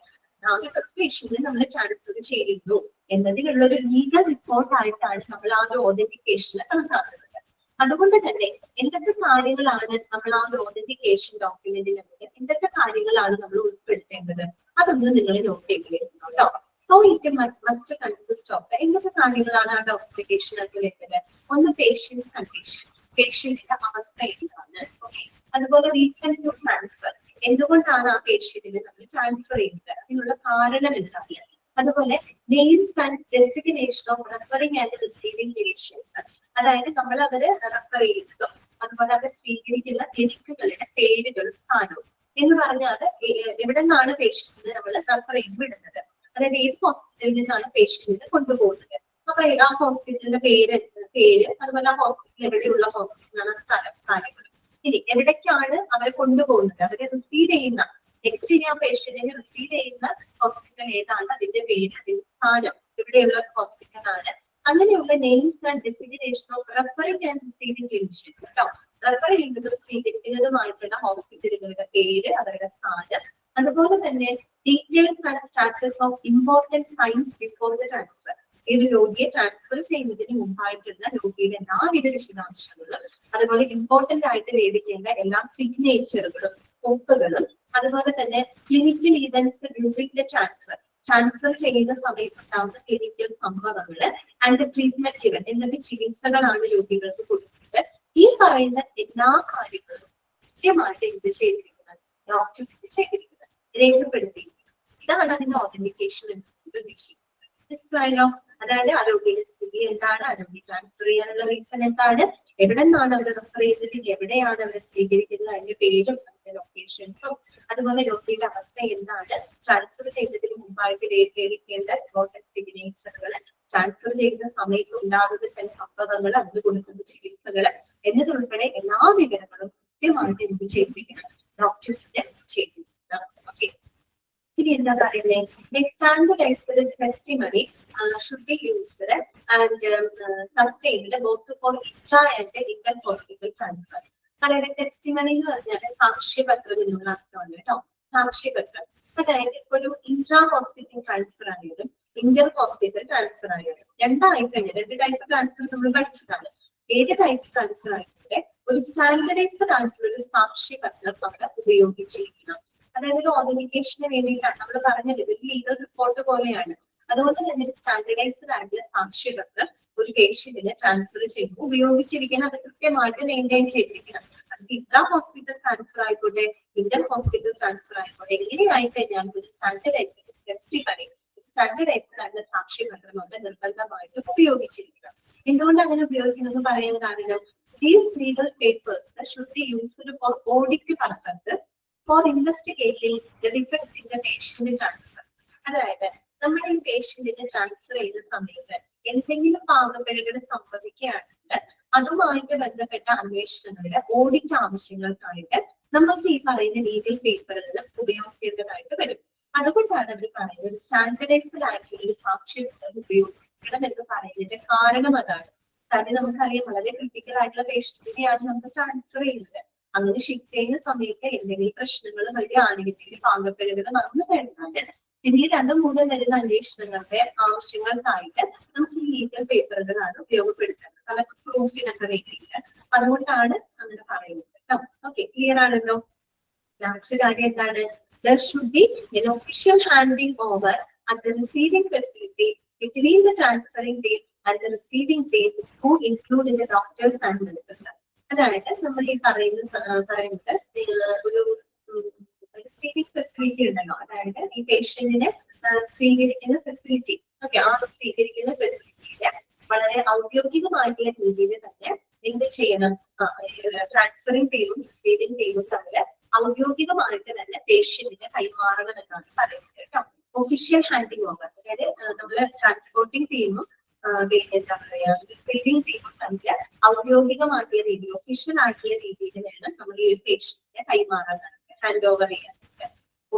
ആ ഒരു പേഷ്യന്റിനെ നമ്മൾ ട്രാൻസ്ഫർ ചെയ്യുന്നു എന്നതിനുള്ള ഒരു ലീഗൽ റിപ്പോർട്ട് ആയിട്ടാണ് നമ്മൾ ആ ഒരു ഓതന്റിക്കേഷനെ കണക്കാക്കുന്നത്. അതുകൊണ്ട് തന്നെ എന്തൊക്കെ കാര്യങ്ങളാണ് നമ്മൾ ആ ഒരു ഓതന്റിക്കേഷൻ ഡോക്യുമെന്റിനകത്ത് എന്തൊക്കെ കാര്യങ്ങളാണ് നമ്മൾ ഉൾപ്പെടുത്തേണ്ടത് അതൊന്ന് നിങ്ങൾ നോട്ട് ചെയ്തിരിക്കുന്നു കേട്ടോ. So it must consist of എന്തൊക്കെ കാര്യങ്ങളാണ് ആ ഡോക്യുമെന്റേഷനകത്ത് വേണ്ടത്? ഒന്ന് പേഷ്യന്റ് കണ്ടീഷൻ, പേഷ്യന്റിന്റെ അവസ്ഥ എന്താണ്. ഓക്കെ, അതുപോലെ റീസൺ ടു ട്രാൻസ്ഫർ, എന്തുകൊണ്ടാണ് ആ പേഷ്യന്റിനെ നമ്മൾ ട്രാൻസ്ഫർ ചെയ്യുന്നത്, അതിനുള്ള കാരണം എന്താണ്. അതുപോലെ names and designation of referring and receiving patients, അതായത് നമ്മൾ അവര് റെഫർ ചെയ്യുന്നതും അതുപോലെ അവർ സ്വീകരിക്കുന്ന ക്ലിനിക്കുകളുടെ പേരുകളും സ്ഥാനവും എന്ന് പറഞ്ഞാൽ എവിടെ നിന്നാണ് പേഷ്യന്റിനെ നമ്മൾ റെഫർ ചെയ്ത് വിടുന്നത്, അതായത് ഏത് ഹോസ്പിറ്റലിൽ നിന്നാണ് പേഷ്യന്റിനെ കൊണ്ടുപോകുന്നത്, അപ്പൊ ആ ഹോസ്പിറ്റലിന്റെ പേര് അതുപോലെ ആ ഹോസ്പിറ്റൽ എവിടെയുള്ള ഹോസ്പിറ്റലാണ് സ്ഥാനങ്ങൾ, ഇനി എവിടേക്കാണ് അവരെ കൊണ്ടുപോകുന്നത്, അവരെ റിസീവ് ചെയ്യുന്ന നെക്സ്റ്റ് ഇനി ആ പേഷ്യന്റിനെ റിസീവ് ചെയ്യുന്ന ഹോസ്പിറ്റൽ ഏതാണ്, അതിന്റെ പേര്, അതിന്റെ സ്ഥാനം, എവിടെയുള്ള ഹോസ്പിറ്റലാണ്, അങ്ങനെയുള്ള names and designation of referring and receiving clinicians കേട്ടോ. റെഫർ ചെയ്യുന്നതും സ്വീകരിക്കുന്നതുമായിട്ടുള്ള ഹോസ്പിറ്റലുകളുടെ പേര്, അവരുടെ സ്ഥാനം, അതുപോലെ തന്നെ details and status of important signs before the transfer, ഒരു രോഗിയെ ട്രാൻസ്ഫർ ചെയ്യുന്നതിന് മുമ്പായിട്ടുള്ള രോഗിയുടെ എല്ലാവിധ വിശദാംശങ്ങളും, അതുപോലെ ഇമ്പോർട്ടന്റ് ആയിട്ട് ലഭിക്കേണ്ട എല്ലാ സിഗ്നേച്ചറുകളും ഒപ്പുകളും, അതുപോലെ തന്നെ clinical events during the transfer ചെയ്യുന്ന സമയത്ത് ഉണ്ടാകുന്ന ക്ലിനിക്കൽ സംഭവങ്ങള് ആൻഡ് ട്രീറ്റ്മെന്റ് ഗിവൻ, എന്തൊക്കെ ചികിത്സകളാണ് രോഗികൾക്ക് കൊടുക്കുന്നത്, ഈ പറയുന്ന എല്ലാ കാര്യങ്ങളും കൃത്യമായിട്ട് എന്ത് ചെയ്തിരിക്കുന്നത്, ഡോക്യുമെന്റ് ചെയ്തിരിക്കുന്നത്, രേഖപ്പെടുത്തിയിരിക്കുന്നത്. ഇതാണ് അതിന്റെ ഓതന്റിക്കേഷൻ എന്ന് ഉദ്ദേശിക്കുന്നത്. മനസ്സിലായല്ലോ? അതായത് ആരോഗ്യയുടെ സ്ഥിതി എന്താണ്, ആരോഗ്യ ട്രാൻസ്ഫർ ചെയ്യാനുള്ള റീസൺ എന്താണ്, എവിടെ നിന്നാണ് അവർ റെഫർ ചെയ്യുന്നത്, എവിടെയാണ് അവർ സ്വീകരിക്കുന്നത്, അതിന്റെ പേരും അതിന്റെ ലൊക്കേഷൻസും, അതുപോലെ രോഗിയുടെ അവസ്ഥ എന്താണ്, ട്രാൻസ്ഫർ ചെയ്യുന്നതിന് മുമ്പായിട്ട് രേഖീകരിക്കേണ്ട ഇമ്പോർട്ടന്റ് സിഗ്നേച്ചറുകൾ, ട്രാൻസ്ഫർ ചെയ്യുന്ന സമയത്ത് ഉണ്ടാകുന്ന ചില സംഭവങ്ങൾ, അതിന് കൊടുക്കുന്ന ചികിത്സകൾ എന്നതുൾപ്പെടെ എല്ലാ വിവരങ്ങളും കൃത്യമായിട്ട് എന്ത് ചെയ്തിരിക്കണം, ഡോക്യുമെന്റ് ചെയ്തിരിക്കണം. ഓക്കെ, ഇനി എന്താ പറയുന്നത്, standardised testimony should be used and sustained both for intra and inter hospital transfer. അതായത് ടെസ്റ്റിമണി എന്ന് പറഞ്ഞാൽ സാക്ഷ്യപത്രം എന്നുള്ള അർത്ഥമാണ് കേട്ടോ. സാക്ഷ്യപത്രം അതായത് ഒരു ഇൻട്രാ ഹോസ്പിറ്റൽ ട്രാൻസ്ഫർ ആയാലും ഇന്റർ ഹോസ്പിറ്റൽ ട്രാൻസ്ഫർ ആയാലും രണ്ടായി കഴിഞ്ഞാൽ രണ്ട് ടൈപ്പ് ട്രാൻസ്ഫർ നമ്മൾ പഠിച്ചതാണ്. ഏത് ടൈപ്പ് ട്രാൻസ്ഫർ ആയിക്കോട്ടെ ഒരു സ്റ്റാൻഡർഡൈസ്ഡ് ആയിട്ടുള്ള ഒരു സാക്ഷ്യപത്രം അവിടെ ഉപയോഗിച്ചിരിക്കണം. അതായത് ഒരു ഓതന്റിക്കേഷന് വേണ്ടിയിട്ടാണ് നമ്മൾ പറഞ്ഞത്, ഒരു ലീഗൽ റിപ്പോർട്ട് പോലെയാണ്. അതുകൊണ്ട് തന്നെ സ്റ്റാൻഡർഡൈസ്ഡ് ആയിട്ടുള്ള സാക്ഷ്യപത്രം ഒരു പേഷ്യന്റിനെ ട്രാൻസ്ഫർ ചെയ്യുമ്പോൾ ഉപയോഗിച്ചിരിക്കണം. അത് കൃത്യമായിട്ട് മെയിൻറ്റെയിൻ ചെയ്തിരിക്കണം. അത് ഇൻട്രാ ഹോസ്പിറ്റൽ ട്രാൻസ്ഫർ ആയിക്കോട്ടെ ഇന്റർ ഹോസ്പിറ്റൽ ട്രാൻസ്ഫർ ആയിക്കോട്ടെ എങ്ങനെയായി കഴിഞ്ഞാൽ ഒരു സ്റ്റാൻഡർഡൈസ്ഡ് ടെസ്റ്റിമണി, സ്റ്റാൻഡർഡൈസ്ഡ് ആയിട്ടുള്ള സാക്ഷ്യപത്രം അവിടെ നിർബന്ധമായിട്ട് ഉപയോഗിച്ചിരിക്കണം. എന്തുകൊണ്ട് അങ്ങനെ ഉപയോഗിക്കുന്നത് പറയാൻ കാരണം, these legal papers should be used for audit purposes for investigating the defects in the patient transfer. അതായത് നമ്മുടെ ഈ പേഷ്യന്റിനെ ട്രാൻസ്ഫർ ചെയ്യുന്ന സമയത്ത് എന്തെങ്കിലും പാകപ്പിഴകൾ സംഭവിക്കുകയാണെങ്കിൽ അതുമായിട്ട് ബന്ധപ്പെട്ട അന്വേഷണങ്ങളുടെ ഓഡിറ്റ് ആവശ്യങ്ങൾക്കായിട്ട് നമുക്ക് ഈ പറയുന്ന ലീഗൽ പേപ്പറുകൾ ഉപയോഗിക്കേണ്ടതായിട്ട് വരും. അതുകൊണ്ടാണ് അവർ പറയുന്നത് സ്റ്റാൻഡർഡൈസ്ഡ് ആയിട്ടുള്ള ഒരു സാക്ഷ്യപത്രം ഉപയോഗിക്കണം എന്ന് പറയുന്നതിന്റെ കാരണം അതാണ്. കാരണം നമുക്കറിയാം വളരെ ക്രിട്ടിക്കൽ ആയിട്ടുള്ള പേഷ്യന്റിനെയാണ് നമുക്ക് ട്രാൻസ്ഫർ ചെയ്യുന്നത്. അങ്ങനെ ഷിഫ്റ്റ് ചെയ്യുന്ന സമയത്ത് എന്തെങ്കിലും പ്രശ്നങ്ങൾ വരികയാണെങ്കിൽ പാകപ്പിഴകൾ വന്നു കഴിഞ്ഞാൽ പിന്നീട് രണ്ടും മൂന്നും വരുന്ന അന്വേഷണങ്ങളുടെ ആവശ്യങ്ങൾക്കായിട്ട് നമുക്ക് ഈ ലീഗൽ പേപ്പറുകളാണ് ഉപയോഗപ്പെടുത്തുന്നത്. അതൊക്കെ പ്രൂഫിനൊക്കെ വേണ്ടിയിട്ട്. അതുകൊണ്ടാണ് അങ്ങനെ പറയുന്നത് കേട്ടോ. ഓക്കെ, ക്ലിയർ ആണല്ലോ? ലാസ്റ്റ് കാര്യം എന്താണ്? There should be an official handing over at the receiving facility between the transferring team and the receiving team who include in the doctors and nurses. അതായത് നമ്മൾ ഈ പറയുന്നത് ഒരു റിസീവിംഗ് ഫെസിലിറ്റി ഉണ്ടല്ലോ, അതായത് ഈ പേഷ്യന്റിനെ സ്വീകരിക്കുന്ന ഫെസിലിറ്റി. ഓക്കെ, ആ സ്വീകരിക്കുന്ന ഫെസിലിറ്റിയില് വളരെ ഔദ്യോഗികമായിട്ടുള്ള രീതിയിൽ തന്നെ എന്ത് ചെയ്യണം, ട്രാൻസ്ഫറിംഗ് ടീമും റിസീവിംഗ് ടീമും തമ്മിൽ ഔദ്യോഗികമായിട്ട് തന്നെ പേഷ്യന്റിനെ കൈമാറണം എന്നാണ് പറയുന്നത് കേട്ടോ. ഒഫീഷ്യൽ ഹാൻഡിങ് ഓവർ, അതായത് നമ്മള് ട്രാൻസ്പോർട്ടിംഗ് ടീമും എന്താ പറയാ റിസീവിംഗ് ടീമും തമ്മിൽ ഔദ്യോഗികമായിട്ടുള്ള രീതിയിൽ ഒഫീഷ്യൽ ആയിട്ടുള്ള രീതിയിൽ വേണം നമ്മൾ ഈ പേഷ്യന്റിനെ കൈമാറാൻ, ഹാൻഡ് ഓവർ ചെയ്യാനായിട്ട്.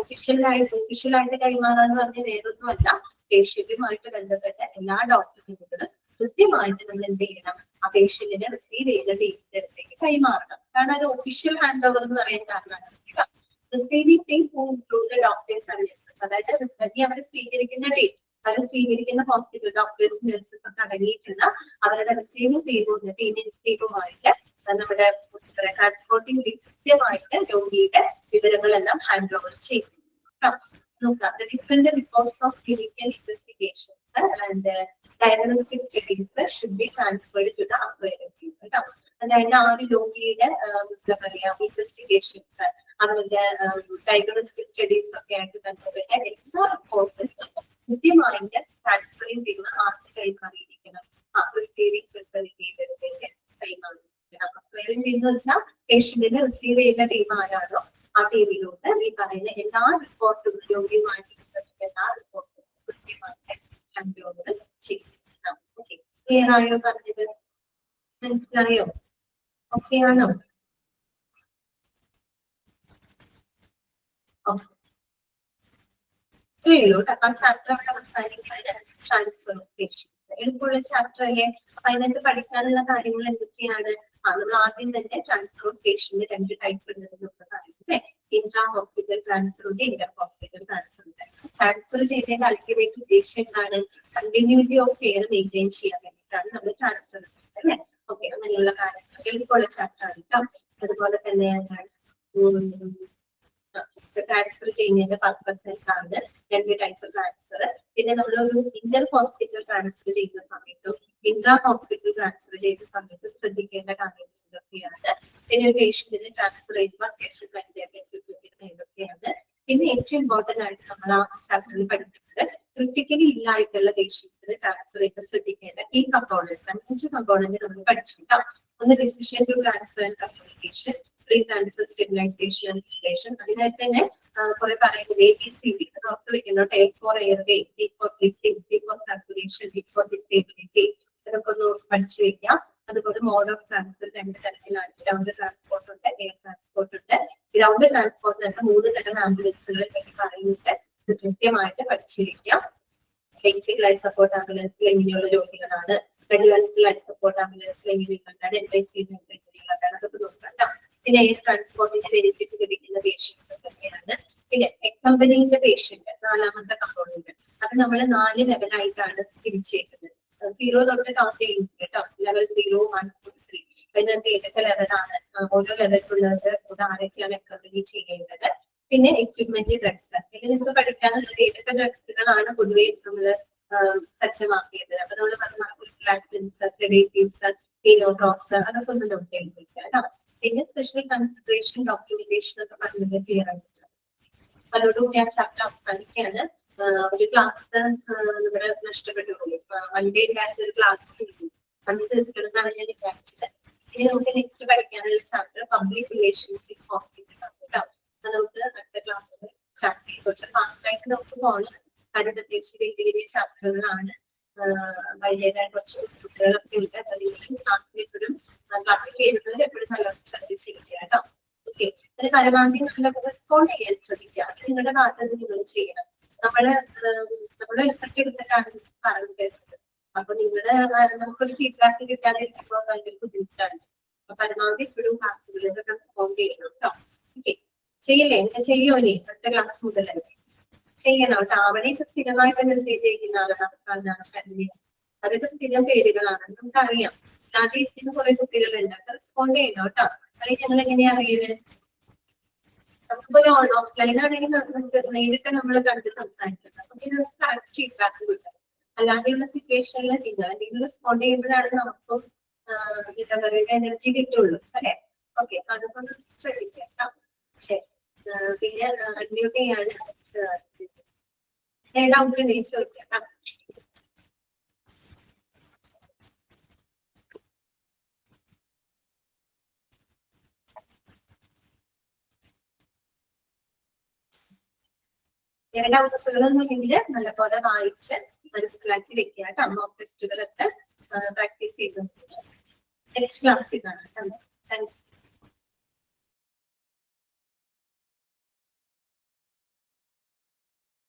ഒഫീഷ്യലായിട്ട് കൈമാറാന്ന് പറഞ്ഞാൽ വേറൊന്നുമല്ല, പേഷ്യന്റുമായിട്ട് ബന്ധപ്പെട്ട എല്ലാ ഡോക്യുമെന്റുകളും കൃത്യമായിട്ട് നമ്മൾ എന്ത് ചെയ്യണം, ആ പേഷ്യന്റിനെ റിസീവ് ചെയ്ത ടീമിന്റെ അടുത്തേക്ക് കൈമാറണം. കാരണം അത് ഒഫീഷ്യൽ ഹാൻഡ് ഓവർ എന്ന് പറയാൻ കാരണം receiving team doctors and nurses, അതായത് അവരെ സ്വീകരിക്കുന്ന ടീം, അവരെ സ്വീകരിക്കുന്ന ഹോസ്പിറ്റൽ ഡോക്ടേഴ്സ് നഴ്സസ് ഒക്കെ അടങ്ങിയിട്ടുള്ള അവരുടെ റിസീവിംഗ് ടീമുമായിട്ട് നമ്മുടെ ട്രാൻസ്പോർട്ടിംഗ് കൃത്യമായിട്ട് രോഗിയുടെ വിവരങ്ങളെല്ലാം ഹാൻഡ് ഓവർ ചെയ്തു. നോക്കാം, the different reports of clinical investigations and diagnostic studies should be transferred to the acquired team. അതായത് ആ ഒരു രോഗിയുടെ എന്താ പറയാ ഇൻവെസ്റ്റിഗേഷൻസ്, അതുപോലെ ഡയഗ്നോസ്റ്റിക് സ്റ്റഡീസ് ഒക്കെ ആയിട്ട് ബന്ധപ്പെട്ട എല്ലാ റിപ്പോർട്ടുകളും കൃത്യമായിട്ട് ട്രാൻസ്ഫറിങ് ചെയ്യുന്ന ആർക്ക് കൈമാറിയിരിക്കണം. റിസീവിംഗ് ഫെസിലിറ്റേറ്ററിന്റെ കൈമാറിയിരിക്കണം. റിസീവിംഗ് എന്ന് വെച്ചാൽ പേഷ്യന്റിനെ റിസീവ് ചെയ്യുന്ന ടീം ആരാണോ ആ ടീമിലോട്ട് ഈ പറയുന്ന എല്ലാ റിപ്പോർട്ടും യോഗ്യമായിട്ട് എല്ലാ റിപ്പോർട്ടും കൃത്യമായിട്ട് ഹാൻഡ് ഓവർ ചെയ്യണം. ഓക്കെ, ക്ലിയർ ആയോ? പറഞ്ഞത് മനസ്സിലായോ? ഓക്കെ ആണോ? ആ ചാപ്റ്റർ അവിടെ അവസാനിക്കാണ്. ട്രാൻസ്ഫർ ഓഫ് പേഷ്യൻസ് എളുപ്പമുള്ള ചാപ്റ്റർ അല്ലേ? അപ്പൊ അതിനകത്ത് പഠിക്കാനുള്ള കാര്യങ്ങൾ എന്തൊക്കെയാണ്? നമ്മൾ ആദ്യം തന്നെ ട്രാൻസ്ഫർ ഓഫ് പേഷ്യന്റ് 2 ടൈപ്പ് ഉണ്ടെന്ന് നമ്മൾ പറയുന്നത്. ഇൻട്രാ ഹോസ്പിറ്റൽ ട്രാൻസ്ഫർ ഉണ്ട്, ഇന്റർ ഹോസ്പിറ്റൽ ട്രാൻസ്ഫർ ഉണ്ട്. ട്രാൻസ്ഫർ ചെയ്തതിന്റെ അൾട്ടിമേറ്റ് ഉദ്ദേശം എന്താണ്? കണ്ടിന്യൂറ്റി ഓഫ് കെയർ മെയിൻറ്റെയിൻ ചെയ്യാൻ വേണ്ടിയിട്ടാണ് നമ്മൾ ട്രാൻസ്ഫർ ചെയ്യുന്നത് അല്ലെ? ഓക്കെ, അങ്ങനെയുള്ള കാര്യങ്ങൾ എളുപ്പമുള്ള ചാപ്റ്റർ ആണ് കേട്ടോ. അതുപോലെ തന്നെ എന്താണ് ട്രാൻസ്ഫർ ചെയ്യുന്നതിന്റെ പർപ്പസ് എന്താണ്? 2 ടൈപ്പ് ട്രാൻസ്ഫർ. പിന്നെ നമ്മളൊരു ഇന്റർ ഹോസ്പിറ്റൽ ട്രാൻസ്ഫർ ചെയ്യുന്ന സമയത്തും ഇൻട്രാ ഹോസ്പിറ്റൽ ട്രാൻസ്ഫർ ചെയ്യുന്ന സമയത്തും ശ്രദ്ധിക്കേണ്ട കാര്യങ്ങൾ എന്തൊക്കെയാണ്? പിന്നെ ഒരു പേഷ്യന്റിനെ ട്രാൻസ്ഫർ ചെയ്യുമ്പോൾ അത്യാവശ്യം എന്തൊക്കെയാണ്? പിന്നെ ഏറ്റവും ഇമ്പോർട്ടന്റ് ആയിട്ട് നമ്മൾ ആ ചാപ്റ്ററിൽ പഠിക്കുന്നത് ക്രിട്ടിക്കലി ഇല്ലായിട്ടുള്ള പേഷ്യൻസിന് ട്രാൻസ്ഫർ ചെയ്യുമ്പോൾ ശ്രദ്ധിക്കേണ്ട ഈ കമ്പോണൻസ് 5 കമ്പോണന്റ് നമ്മൾ പഠിച്ചു കേട്ടോ. ഒന്ന് decision to transfer and communication, pre transfer stabilisation and inflation. അതിനായിട്ട് തന്നെ കുറെ പറയുന്നത് ABCD ഓർത്ത് വെക്കുന്നു. Take for airway, T for breathing, C for circulation, D for disability. ഇതൊക്കെ ഒന്ന് പഠിച്ചു വെക്കാം. അതുപോലെ മോഡ് ഓഫ് ട്രാൻസ്ഫർ 2 തരത്തിലാണ്. ഗ്രൗണ്ട് ട്രാൻസ്പോർട്ട് ഉണ്ട്, എയർ ട്രാൻസ്പോർട്ട് ഉണ്ട്. ഗ്രൗണ്ട് ട്രാൻസ്പോർട്ട് തന്നെ 3 തരം ആംബുലൻസുകളെ പറ്റി പറയുന്നുണ്ട്. ഇത് കൃത്യമായിട്ട് പഠിച്ചിരിക്കാം. വെഹിക്കിൾ ലൈഫ് സപ്പോർട്ട് ആംബുലൻസിൽ എങ്ങനെയുള്ള രോഗികളാണ്, റെഗുലൻസ് ലൈഫ് സപ്പോർട്ട് ആംബുലൻസിൽ എങ്ങനെയുള്ളതാണ്, NICU എങ്ങനെയുള്ളതാണ്, അതൊക്കെ നോക്കാം. പിന്നെ എയർ ട്രാൻസ്പോർട്ടിന്റെ ബെനിഫിറ്റ് ലഭിക്കുന്ന പേഷ്യൻസ് എന്തൊക്കെയാണ്? പിന്നെ കമ്പനിയുടെ പേഷ്യന്റ് 4ാമത്തെ കമ്പോണന്റ്. അത് നമ്മൾ 4 ലെവലായിട്ടാണ് തിരിച്ചേക്കുന്നത്. 0 തൊട്ട് കൗണ്ട് ചെയ്യുന്നത് കേട്ടോ. ലെവൽ 0, 1, 2, 3. അതിനകത്ത് ഏതൊക്കെ ലെവലാണ്, ഓരോ ലെവലിലുള്ളത് ആരൊക്കെയാണ് കമ്പനി ചെയ്യേണ്ടത്. പിന്നെ എക്യുപ്മെന്റ് ഡ്രഗ്സ്, ഇതിൽ നമുക്ക് പഠിക്കാനുള്ളത് ഏതൊക്കെ ഡ്രഗ്സുകളാണ് പൊതുവെ നമ്മൾ സജ്ജമാക്കിയത്. അപ്പൊ നമ്മൾ അതൊക്കെ ഒന്ന് നോട്ട് ചെയ്തിരിക്കുക കേട്ടോ. പിന്നെ സ്പെഷ്യൽ കൺസിഡറേഷൻ ഡോക്യുമെന്റേഷൻ ഒക്കെ പറഞ്ഞത് ക്ലിയർ ആയിട്ട് അതോടുകൂടി ആ ചാപ്റ്റർ അവസാനിക്കുകയാണ്. ഒരു ക്ലാസ് ഇവിടെ നഷ്ടപ്പെട്ടു പോയി. 1 ഡേ ഒരു ക്ലാസ് അന്ന് തീർക്കണമെന്നാണ് ഞാൻ വിചാരിച്ചത്. ഇനി നമുക്ക് നെക്സ്റ്റ് പഠിക്കാനുള്ള chapter public relations with hospital ആണ് കേട്ടോ. അത് നമുക്ക് അടുത്ത ക്ലാസ്സിൽ സ്റ്റാർട്ട് ചെയ്യും. കുറച്ച് ഫാസ്റ്റ് ആയിട്ട് നമുക്ക് പോകണം. കാര്യം പ്രത്യേകിച്ച് വലിയ വലിയ ചാപ്റ്ററുകളാണ്. വലിയതായ കുറച്ച് കുട്ടികളൊക്കെ ഉണ്ട്. അതെങ്കിലും ക്ലാസ്സിൽ എപ്പോഴും ക്ലാസ്സിൽ കേൾക്കുന്നത് എപ്പോഴും നല്ലോണം ശ്രദ്ധിച്ചിരിക്കുക കേട്ടോ. ഓക്കെ, അതിന് പരമാവധി നല്ല റെസ്പോണ്ട് ചെയ്യാൻ ശ്രദ്ധിക്കുക. അത് നിങ്ങളുടെ ഭാഗത്ത് നിങ്ങൾ ചെയ്യണം. നമ്മള് എഫക്ട് എടുത്തിട്ടാണ് പറഞ്ഞത്. അപ്പൊ നിങ്ങളുടെ നമുക്കൊരു ഫീഡ്ബാക്ക് കിട്ടാതെ ഇരിക്കുമ്പോൾ ഭയങ്കര ബുദ്ധിമുട്ടാണ്. അപ്പൊ പരമാവധി എപ്പോഴും ക്ലാസ്സുകളിൽ റെസ്പോണ്ട് ചെയ്യണം കേട്ടോ. ഓക്കെ, ചെയ്യല്ലേ? ചെയ്യോ? ഇനി അടുത്ത ക്ലാസ് മുതൽ ചെയ്യണം കേട്ടോ. അവിടെ ഇപ്പൊ സ്ഥിരമായിട്ട് മെസ്സേജ് ചെയ്യുന്ന ആളാണ് ശല്യം. അതൊക്കെ സ്ഥിരം പേരുകളാണ്, നമുക്കറിയാം. ആദ്യം ഇരിക്കുന്ന കുറെ കുട്ടികളുണ്ട്. അപ്പൊ റെസ്പോണ്ട് ചെയ്യണം കേട്ടോ. അത് ഞങ്ങൾ എങ്ങനെയാ അറിയുന്നത്? നമുക്കിപ്പോ ഒരു ഓഫ്ലൈൻ ആണെങ്കിൽ നമുക്ക് നേരിട്ട് നമ്മൾ കണ്ട് സംസാരിക്കുന്നത്. അപ്പൊ പിന്നെ നമുക്ക് ഫീഡ്ബാക്ക് കിട്ടും. അല്ലാതെയുള്ള സിറ്റുവേഷനിൽ നിങ്ങൾ എന്തെങ്കിലും റെസ്പോണ്ട് ചെയ്യുമ്പോഴാണ് നമുക്കും എന്താ പറയുക എനർജി കിട്ടുള്ളൂ അല്ലെ? ഓക്കെ, അതൊക്കെ ഒന്ന് ശ്രദ്ധിക്കാം. ശരി, പിന്നെ അൺമ്യൂട്ട് ചെയ്യാണ്. ഡൗട്ട് ഉണ്ടെങ്കിൽ ചോദിക്കാം. ഡൗട്ട്സുകളൊന്നും ഇല്ലെങ്കിൽ നല്ലപോലെ വായിച്ച് മനസ്സിലാക്കി വെക്കുക കേട്ടോ. മോക്ക് ടെസ്റ്റുകളൊക്കെ പ്രാക്ടീസ് ചെയ്തു. നെക്സ്റ്റ് ക്ലാസ്സിൽ കാണാം. Thank you.